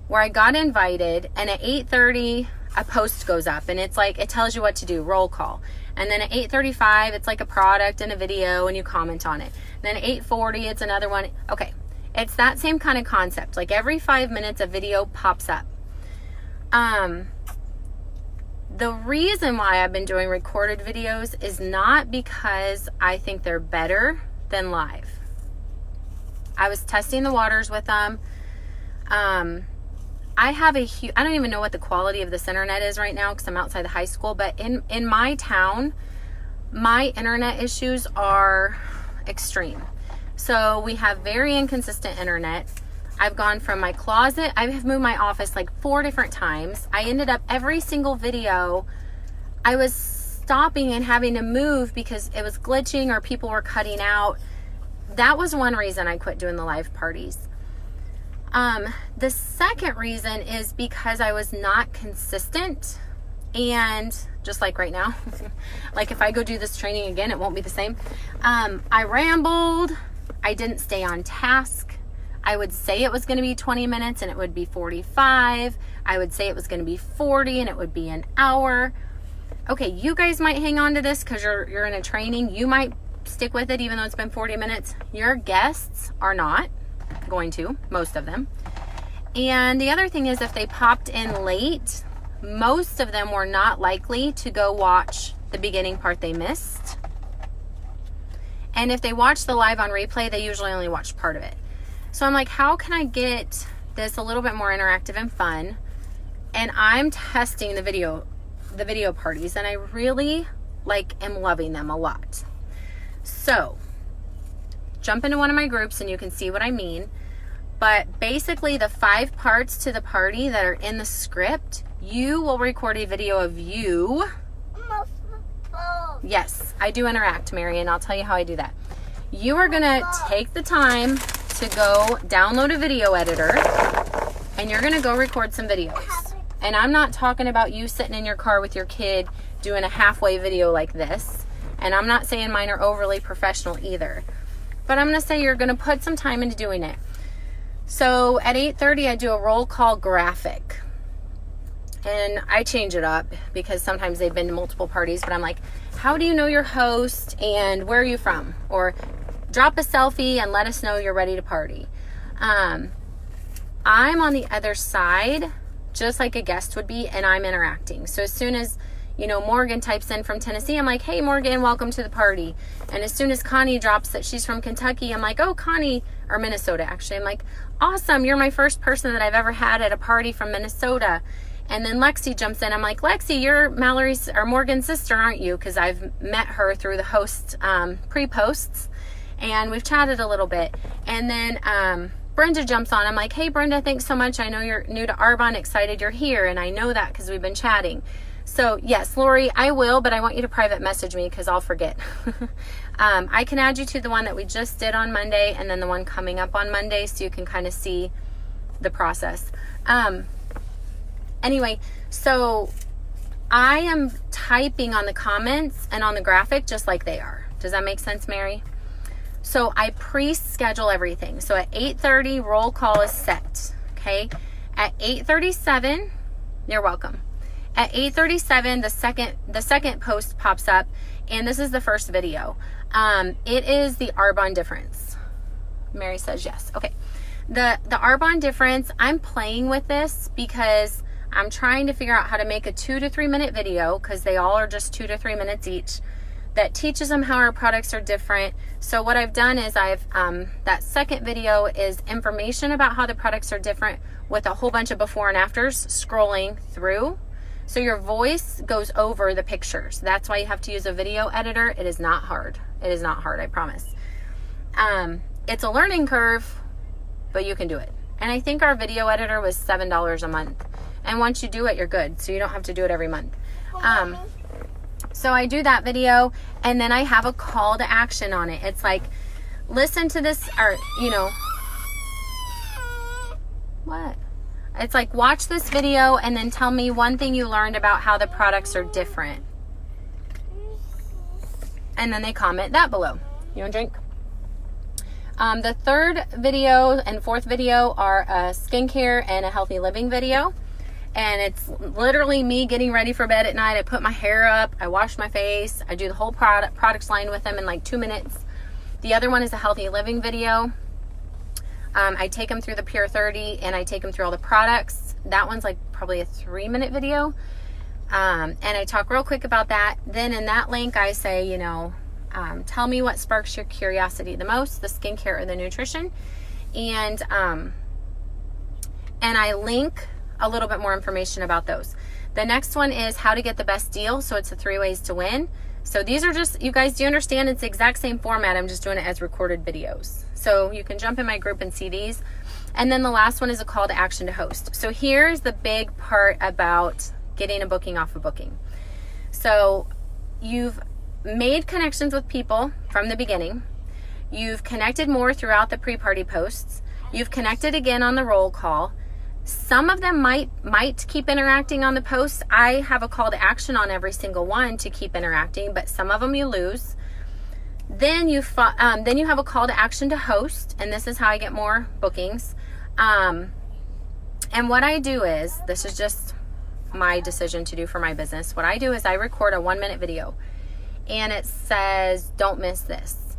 where I got invited, and at 8:30 a post goes up, and it's like, it tells you what to do, roll call. And then at 8:35 it's like a product and a video and you comment on it. And then at 8:40 it's another one. Okay, it's that same kind of concept. Like every 5 minutes a video pops up. The reason why I've been doing recorded videos is not because I think they're better than live. I was testing the waters with them. I have I don't even know what the quality of this internet is right now because I'm outside the high school, but in my town, my internet issues are extreme. So we have very inconsistent internet. I've gone from my closet, I have moved my office like 4 different times. I ended up every single video, I was stopping and having to move because it was glitching or people were cutting out. That was one reason I quit doing the live parties. The second reason is because I was not consistent, and just like right now, like if I go do this training again, it won't be the same. I rambled, I didn't stay on task. I would say it was going to be 20 minutes and it would be 45. I would say it was going to be 40 and it would be an hour. Okay, you guys might hang on to this because you're in a training. You might stick with it even though it's been 40 minutes. Your guests are not going to, most of them. And the other thing is, if they popped in late, most of them were not likely to go watch the beginning part they missed. And if they watched the live on replay, they usually only watched part of it. So I'm like, how can I get this a little bit more interactive and fun? And I'm testing the video parties, and I really am loving them a lot. So jump into one of my groups and you can see what I mean. But basically the 5 parts to the party that are in the script, you will record a video of you. Yes, I do interact, Mary, and I'll tell you how I do that. You are gonna take the time to go download a video editor, and you're gonna go record some videos. And I'm not talking about you sitting in your car with your kid doing a halfway video like this. And I'm not saying mine are overly professional either. But I'm gonna say you're gonna put some time into doing it. So at 8:30 I do a roll call graphic. And I change it up because sometimes they've been to multiple parties, but I'm like, how do you know your host and where are you from? Or drop a selfie and let us know you're ready to party. I'm on the other side, just like a guest would be, and I'm interacting. So as soon as, Morgan types in from Tennessee, I'm like, hey, Morgan, welcome to the party. And as soon as Connie drops that she's from Kentucky, I'm like, oh, Connie, or Minnesota, actually. I'm like, awesome, you're my first person that I've ever had at a party from Minnesota. And then Lexi jumps in. I'm like, Lexi, you're Mallory's or Morgan's sister, aren't you? Because I've met her through the host pre-posts, and we've chatted a little bit. And then Brenda jumps on. I'm like, hey, Brenda, thanks so much. I know you're new to Arbonne. Excited you're here. And I know that because we've been chatting. So yes, Lori, I will, but I want you to private message me because I'll forget. I can add you to the one that we just did on Monday and then the one coming up on Monday so you can kind of see the process. Anyway, so I am typing on the comments and on the graphic just like they are. Does that make sense, Mary? So I pre-schedule everything. So at 8:30, roll call is set, okay? At 8:37, you're welcome. At 8:37, the second post pops up, and this is the first video. It is the Arbonne difference. Mary says yes. Okay. The Arbonne difference, I'm playing with this because I'm trying to figure out how to make a 2 to 3 minute video, because they all are just 2 to 3 minutes each, that teaches them how our products are different. So what I've done is that second video is information about how the products are different with a whole bunch of before and afters scrolling through. So your voice goes over the pictures. That's why you have to use a video editor. It is not hard. It is not hard, I promise. It's a learning curve, but you can do it. And I think our video editor was $7 a month. And once you do it, you're good. So you don't have to do it every month. So I do that video, and then I have a call to action on it. It's like, listen to this, or, you know, what? It's like, watch this video and then tell me one thing you learned about how the products are different. And then they comment that below. You want a drink? The third video and fourth video are a skincare and a healthy living video. And it's literally me getting ready for bed at night. I put my hair up, I wash my face, I do the whole products line with them in like 2 minutes. The other one is a healthy living video. I take them through the Pure 30 and I take them through all the products. That one's like probably a 3-minute video. And I talk real quick about that. Then in that link, I say, you know, tell me what sparks your curiosity the most, the skincare or the nutrition. And I link a little bit more information about those. The next one is how to get the best deal. So it's the 3 ways to win. So these are just, you guys, do you understand? It's the exact same format. I'm just doing it as recorded videos. So you can jump in my group and see these. And then the last one is a call to action to host. So here's the big part about getting a booking off of booking. So you've made connections with people from the beginning. You've connected more throughout the pre-party posts. You've connected again on the roll call. Some of them might keep interacting on the posts. I have a call to action on every single one to keep interacting, but some of them you lose. Then you have a call to action to host, and this is how I get more bookings. And what I do is, this is just my decision to do for my business. What I do is I record a 1-minute video, and it says, don't miss this.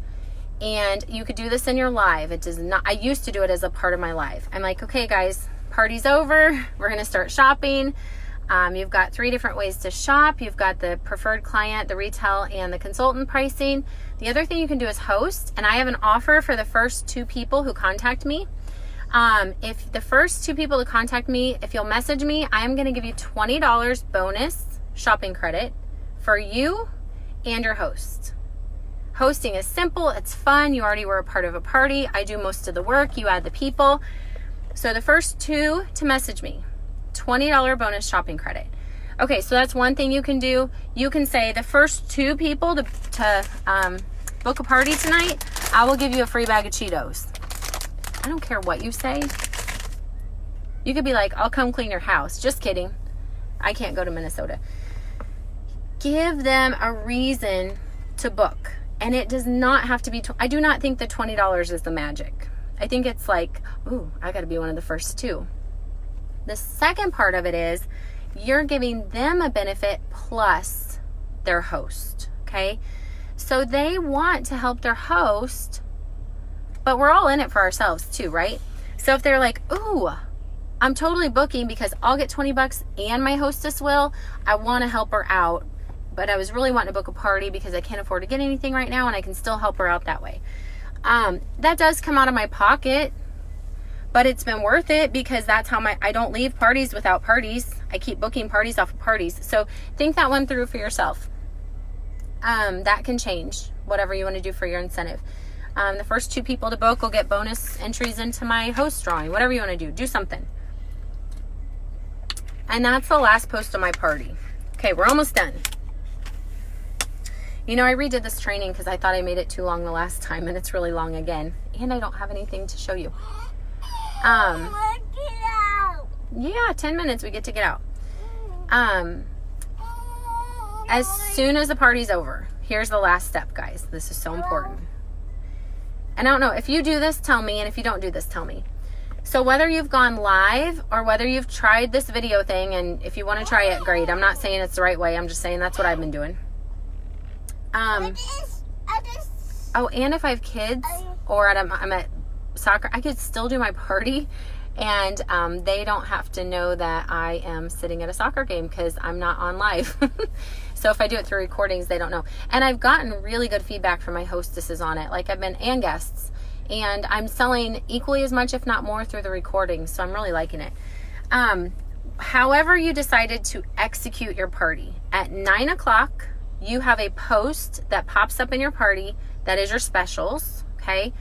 And you could do this in your live. It does not, I used to do it as a part of my live. I'm like, okay guys, party's over. We're going to start shopping. You've got 3 different ways to shop. You've got the preferred client, the retail, and the consultant pricing. The other thing you can do is host. And I have an offer for the first 2 people who contact me. If the first 2 people to contact me, if you'll message me, I am going to give you $20 bonus shopping credit for you and your host. Hosting is simple. It's fun. You already were a part of a party. I do most of the work. You add the people. So the first 2 to message me, $20 bonus shopping credit. Okay, so that's one thing you can do. You can say the first 2 people to book a party tonight, I will give you a free bag of Cheetos. I don't care what you say. You could be like, I'll come clean your house. Just kidding. I can't go to Minnesota. Give them a reason to book. And it does not have to be, I do not think the $20 is the magic. I think it's like, ooh, I got to be one of the first 2. The second part of it is you're giving them a benefit plus their host, okay? So they want to help their host, but we're all in it for ourselves too, right? So if they're like, ooh, I'm totally booking because I'll get $20 and my hostess will, I want to help her out, but I was really wanting to book a party because I can't afford to get anything right now and I can still help her out that way. That does come out of my pocket, but it's been worth it because that's how I don't leave parties without parties. I keep booking parties off of parties. So think that one through for yourself. That can change whatever you want to do for your incentive. The first 2 people to book will get bonus entries into my host drawing, whatever you want to do something. And that's the last post of my party. Okay, we're almost done. You know, I redid this training because I thought I made it too long the last time, and it's really long again. And I don't have anything to show you. Yeah, 10 minutes we get to get out. As soon as the party's over, here's the last step, guys. This is so important. And I don't know, if you do this, tell me, and if you don't do this, tell me. So whether you've gone live or whether you've tried this video thing, and if you want to try it, great. I'm not saying it's the right way. I'm just saying that's what I've been doing. Oh, and if I have kids or I'm at soccer, I could still do my party, and they don't have to know that I am sitting at a soccer game because I'm not on live. So if I do it through recordings, they don't know. And I've gotten really good feedback from my hostesses on it, like and guests, and I'm selling equally as much, if not more, through the recordings. So I'm really liking it. However you decided to execute your party, at 9 o'clock, you have a post that pops up in your party that is your specials, okay?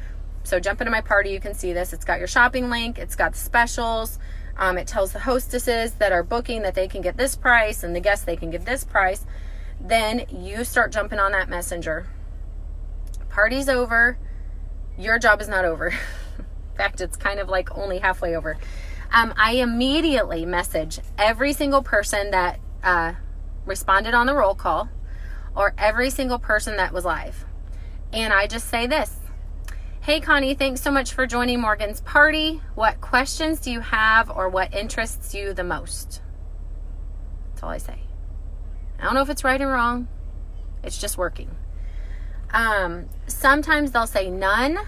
So jump into my party, you can see this. It's got your shopping link, it's got the specials. It tells the hostesses that are booking that they can get this price, and the guests they can get this price. then you start jumping on that messenger. Party's over. Your job is not over. In fact, it's kind of like only halfway over. I immediately message every single person that responded on the roll call, or every single person that was live. And I just say this: hey Connie, thanks so much for joining Morgan's party. What questions do you have, or what interests you the most? That's all I say. I don't know if it's right or wrong. It's just working. Sometimes they'll say none.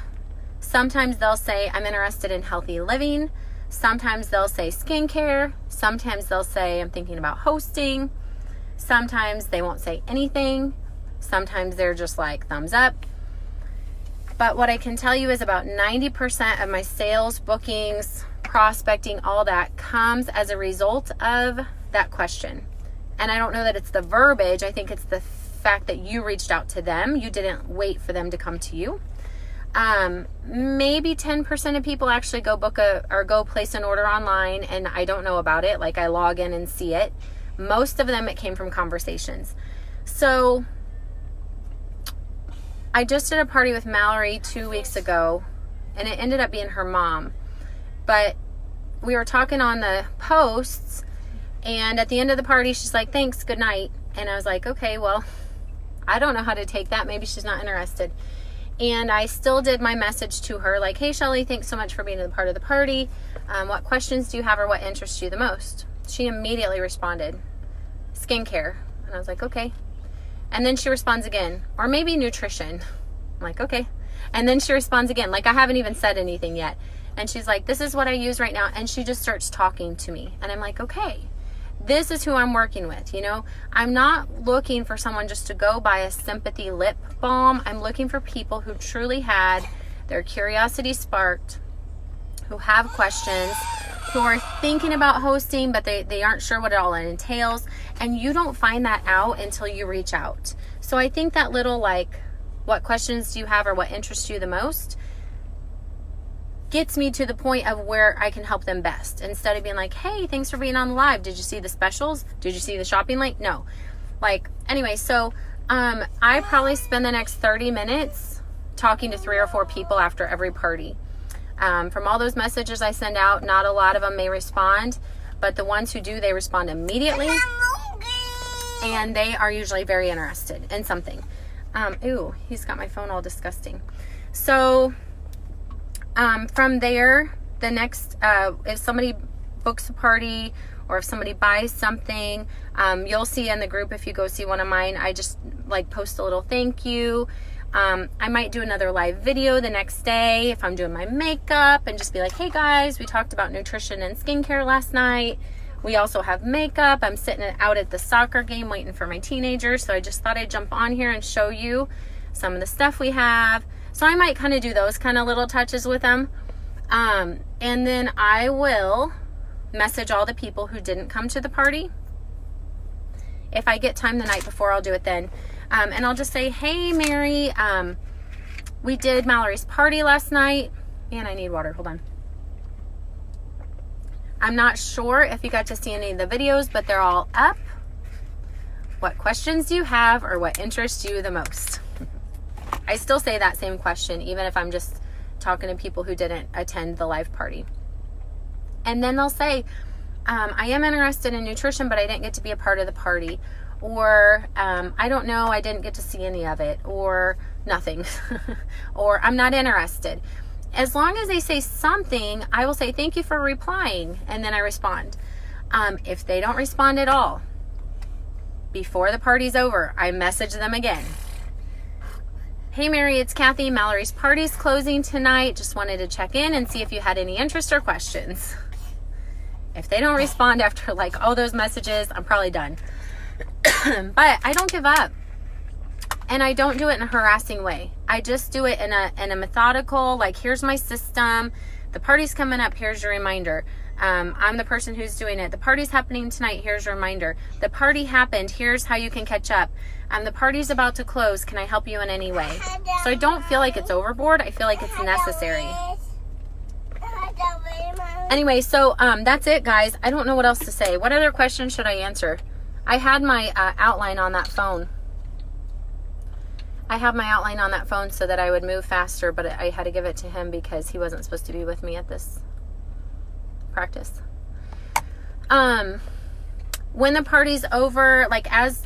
Sometimes they'll say I'm interested in healthy living. Sometimes they'll say skincare. Sometimes they'll say I'm thinking about hosting. Sometimes they won't say anything. Sometimes they're just like thumbs up. But what I can tell you is about 90% of my sales, bookings, prospecting, all that comes as a result of that question. And I don't know that it's the verbiage. I think it's the fact that you reached out to them. You didn't wait for them to come to you. Maybe 10% of people actually go go place an order online, and I don't know about it. Like, I log in and see it. Most of them, it came from conversations. So I just did a party with Mallory 2 weeks ago, and it ended up being her mom. But we were talking on the posts, and at the end of the party, she's like, thanks, good night. And I was like, okay, well, I don't know how to take that. Maybe she's not interested. And I still did my message to her, like, hey, Shelly, thanks so much for being a part of the party. What questions do you have, or what interests you the most? She immediately responded, skincare. And I was like, okay. And then she responds again, or maybe nutrition. I'm like, okay. And then she responds again, like I haven't even said anything yet. And she's like, this is what I use right now. And she just starts talking to me. And I'm like, okay, this is who I'm working with. You know, I'm not looking for someone just to go buy a sympathy lip balm. I'm looking for people who truly had their curiosity sparked, who have questions, who are thinking about hosting, but they aren't sure what it all entails. And you don't find that out until you reach out. So I think that little, like, what questions do you have, or what interests you the most, gets me to the point of where I can help them best. Instead of being like, hey, thanks for being on the live. Did you see the specials? Did you see the shopping link? No. Like, anyway, so I probably spend the next 30 minutes talking to 3 or 4 people after every party. From all those messages I send out, not a lot of them may respond, but the ones who do, they respond immediately, and they are usually very interested in something. Ooh, he's got my phone all disgusting. So from there, the next, if somebody books a party, or if somebody buys something, you'll see in the group, if you go see one of mine, I just like post a little thank you. I might do another live video the next day if I'm doing my makeup, and just be like, hey guys, we talked about nutrition and skincare last night. We also have makeup. I'm sitting out at the soccer game waiting for my teenagers, so I just thought I'd jump on here and show you some of the stuff we have. So I might kind of do those kind of little touches with them. And then I will message all the people who didn't come to the party. If I get time the night before, I'll do it then. And I'll just say, hey, Mary, we did Mallory's party last night. And I need water. Hold on. I'm not sure if you got to see any of the videos, but they're all up. What questions do you have, or what interests you the most? I still say that same question, even if I'm just talking to people who didn't attend the live party. And then they'll say, I am interested in nutrition, but I didn't get to be a part of the party. Or I don't know, I didn't get to see any of it, or nothing. Or I'm not interested. As long as they say something, I will say thank you for replying, and then I respond. If they don't respond at all, before the party's over, I message them again. Hey Mary, it's Kathy. Mallory's party's closing tonight. Just wanted to check in and see if you had any interest or questions. If they don't respond after like all those messages, I'm probably done. But I don't give up. And I don't do it in a harassing way. I just do it in a methodical, like, here's my system. The party's coming up. Here's your reminder. I'm the person who's doing it. The party's happening tonight. Here's your reminder. The party happened. Here's how you can catch up. The party's about to close. Can I help you in any way? So I don't feel like it's overboard. I feel like it's necessary. Anyway, so that's it, guys. I don't know what else to say. What other questions should I answer? I had my outline on that phone. I have my outline on that phone so that I would move faster, but I had to give it to him because he wasn't supposed to be with me at this practice. When the party's over, like as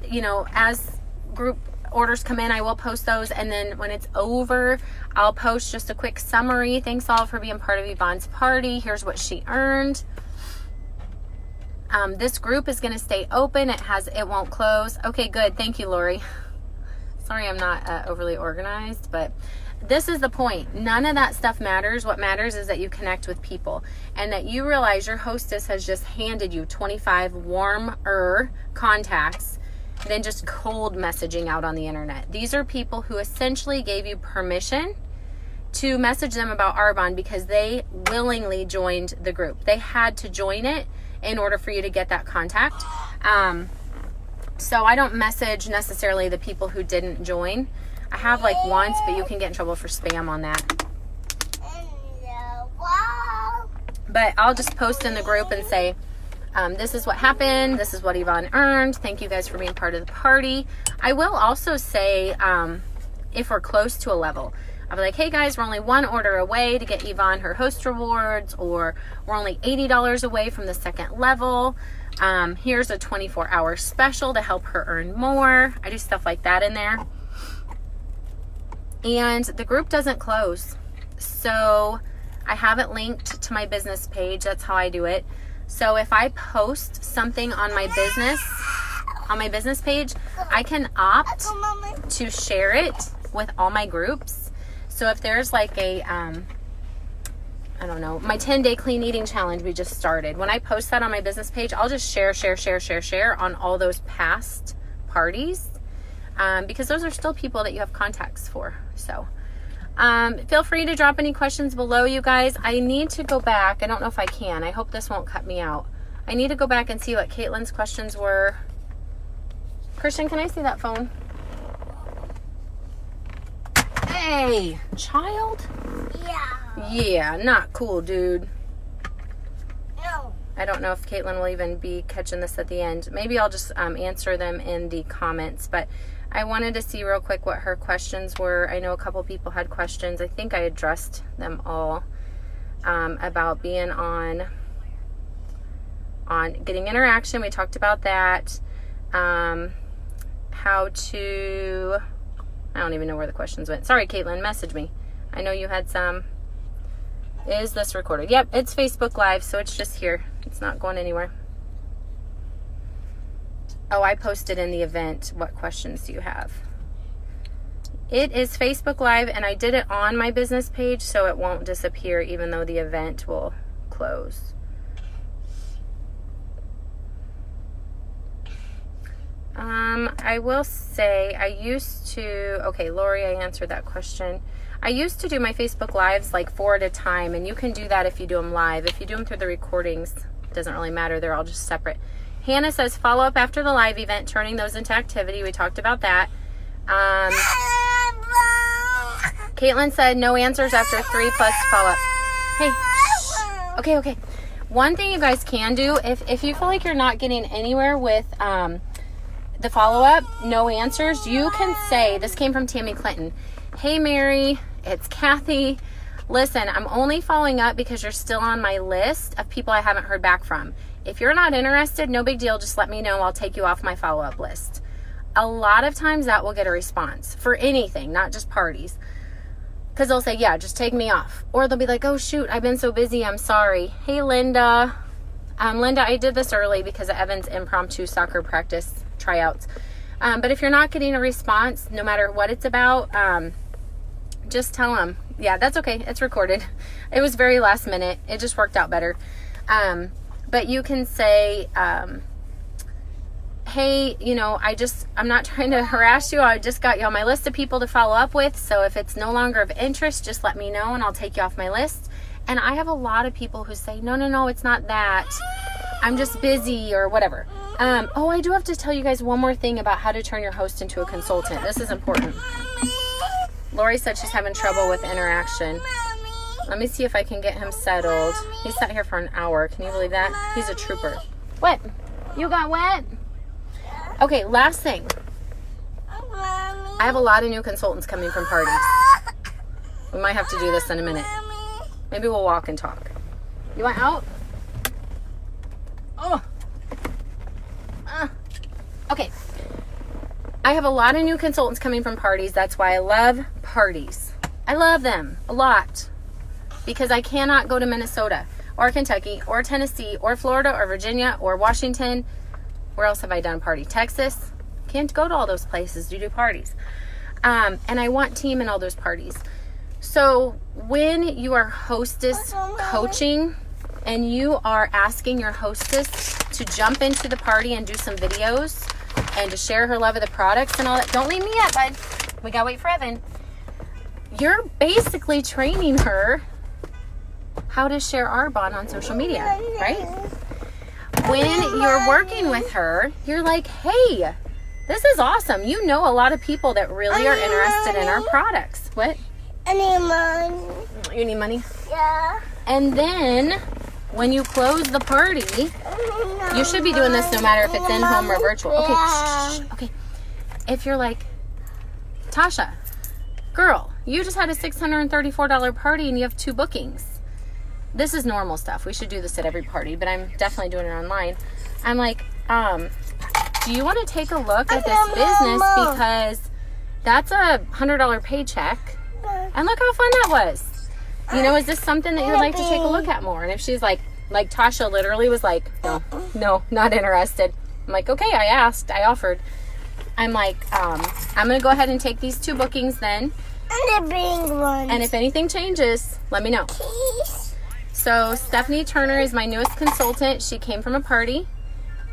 group orders come in, I will post those, and then when it's over, I'll post just a quick summary. Thanks all for being part of Yvonne's party. Here's what she earned. This group is going to stay open. It won't close. Okay, good. Thank you, Lori. Sorry I'm not overly organized, but this is the point. None of that stuff matters. What matters is that you connect with people and that you realize your hostess has just handed you 25 warmer contacts than just cold messaging out on the internet. These are people who essentially gave you permission to message them about Arbonne because they willingly joined the group. They had to join it in order for you to get that contact. So I don't message necessarily the people who didn't join. I have like once, but you can get in trouble for spam on that. But I'll just post in the group and say, this is what happened. This is what Yvonne earned. Thank you guys for being part of the party. I will also say, if we're close to a level, I'll be like, hey guys, we're only one order away to get Yvonne her host rewards, or we're only $80 away from the second level. Here's a 24-hour special to help her earn more. I do stuff like that in there. And the group doesn't close. So I have it linked to my business page. That's how I do it. So if I post something on my business page, I can opt to share it with all my groups. So if there's like a, I don't know, my 10-day clean eating challenge we just started. When I post that on my business page, I'll just share on all those past parties, because those are still people that you have contacts for. So feel free to drop any questions below, you guys. I need to go back. I don't know if I can. I hope this won't cut me out. I need to go back and see what Caitlin's questions were. Christian, can I see that phone? Hey, child? Yeah, not cool, dude. No. I don't know if Caitlin will even be catching this at the end. Maybe I'll just answer them in the comments, but I wanted to see real quick what her questions were. I know a couple people had questions. I think I addressed them all, about being on getting interaction. We talked about that. How to, I don't even know where the questions went. Sorry, Caitlin, message me. I know you had some. Is this recorded? Yep, it's Facebook Live, so it's just here. It's not going anywhere. Oh, I posted in the event. What questions do you have? It is Facebook Live, and I did it on my business page, so it won't disappear even though the event will close. I will say I used to, okay, Lori, I answered that question. I used to do my Facebook Lives like 4 at a time, and you can do that if you do them live. If you do them through the recordings, it doesn't really matter. They're all just separate. Hannah says, follow up after the live event, turning those into activity. We talked about that. Caitlin said, no answers after 3+ follow-up. Hey, shh. Okay. One thing you guys can do, if you feel like you're not getting anywhere with the follow-up, no answers, you can say, this came from Tammy Clinton, hey Mary, it's Kathy. Listen, I'm only following up because you're still on my list of people I haven't heard back from. If you're not interested, no big deal. Just let me know. I'll take you off my follow-up list. A lot of times that will get a response for anything, not just parties. Because they'll say, yeah, just take me off. Or they'll be like, oh, shoot, I've been so busy. I'm sorry. Hey, Linda. Linda, I did this early because of Evan's impromptu soccer practice tryouts. But if you're not getting a response, no matter what it's about, just tell them, yeah, that's okay. It's recorded. It was very last minute. It just worked out better. But you can say, hey, I'm not trying to harass you. I just got you on my list of people to follow up with. So if it's no longer of interest, just let me know and I'll take you off my list. And I have a lot of people who say, no, it's not that. I'm just busy or whatever. Oh, I do have to tell you guys one more thing about how to turn your host into a consultant. This is important. Lori said she's having trouble with interaction. Let me see if I can get him settled. He sat here for an hour. Can you believe that? He's a trooper. What? You got wet? Okay, last thing. Mommy. I have a lot of new consultants coming from parties. We might have to do this in a minute. Mommy. Maybe we'll walk and talk. You want out? Oh. Okay. I have a lot of new consultants coming from parties. That's why I love parties. I love them a lot because I cannot go to Minnesota or Kentucky or Tennessee or Florida or Virginia or Washington. Where else have I done a party? Texas. Can't go to all those places to do parties. And I want team in all those parties. So when you are hostess coaching and you are asking your hostess to jump into the party and do some videos and to share her love of the products and all that. Don't leave me yet, bud. We gotta wait for Evan. You're basically training her how to share Arbonne on social media, right? When you're working with her, you're like, hey, this is awesome. You know a lot of people that really are interested in our products. What? I need money. You need money? Yeah. And then when you close the party, you should be doing this no matter if it's in home or virtual. Okay, shh. Okay. If you're like, Tasha, girl, you just had a $634 party and you have 2 bookings. This is normal stuff. We should do this at every party, but I'm definitely doing it online. I'm like, do you want to take a look at this business because that's a $100 paycheck? And look how fun that was. You know, is this something that you would like to take a look at more? And if she's like Tasha literally was like, no, not interested. I'm like, okay, I asked, I offered. I'm like, I'm going to go ahead and take these 2 bookings then. And the big one. And if anything changes, let me know. So Stephanie Turner is my newest consultant. She came from a party.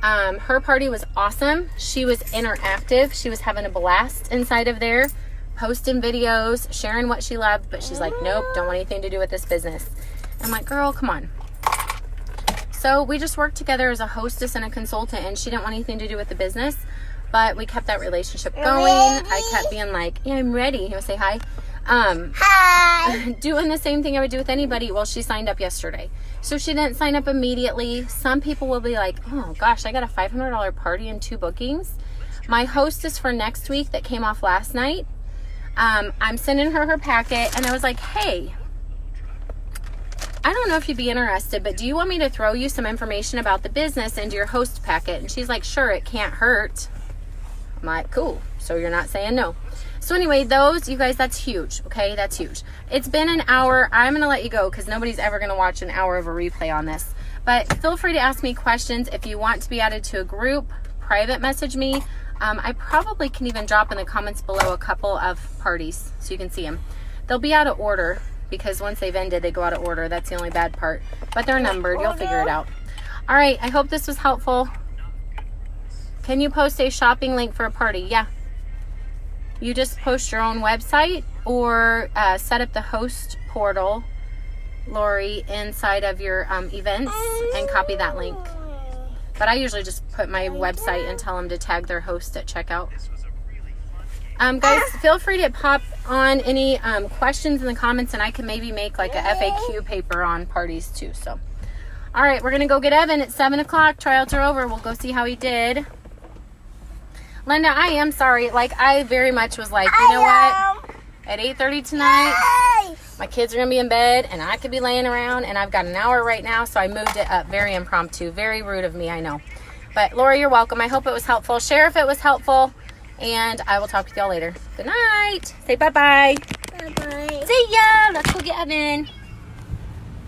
Her party was awesome. She was interactive. She was having a blast inside of there, posting videos, sharing what she loved, but she's like, nope, don't want anything to do with this business. I'm like, girl, come on. So we just worked together as a hostess and a consultant, and she didn't want anything to do with the business, but we kept that relationship going. I kept being like, yeah, I'm ready. You want to say hi? Hi. Doing the same thing I would do with anybody. Well, she signed up yesterday. So she didn't sign up immediately. Some people will be like, oh gosh, I got a $500 party and 2 bookings. My hostess for next week that came off last night, I'm sending her packet, and I was like, hey, I don't know if you'd be interested, but do you want me to throw you some information about the business into your host packet? And she's like, sure, it can't hurt. I'm like, cool. So you're not saying no. So anyway, those, you guys, that's huge, okay? That's huge. It's been an hour. I'm going to let you go because nobody's ever going to watch an hour of a replay on this. But feel free to ask me questions. If you want to be added to a group, private message me. I probably can even drop in the comments below a couple of parties so you can see them. They'll be out of order because once they've ended, they go out of order. That's the only bad part. But they're numbered. You'll figure it out. All right. I hope this was helpful. Can you post a shopping link for a party? Yeah. You just post your own website or set up the host portal, Lori, inside of your events and copy that link. But I usually just put my website and tell them to tag their host at checkout. Guys, feel free to pop on any questions in the comments, and I can maybe make like a FAQ paper on parties too. So, all right, we're going to go get Evan at 7 o'clock. Tryouts are over. We'll go see how he did. Linda, I am sorry. Like, I very much was like, you know what? At 8:30 tonight, my kids are going to be in bed, and I could be laying around, and I've got an hour right now, so I moved it up. Very impromptu. Very rude of me, I know. But, Lori, you're welcome. I hope it was helpful. Share if it was helpful, and I will talk with y'all later. Good night. Say bye-bye. Bye-bye. See ya. Let's go get Evan.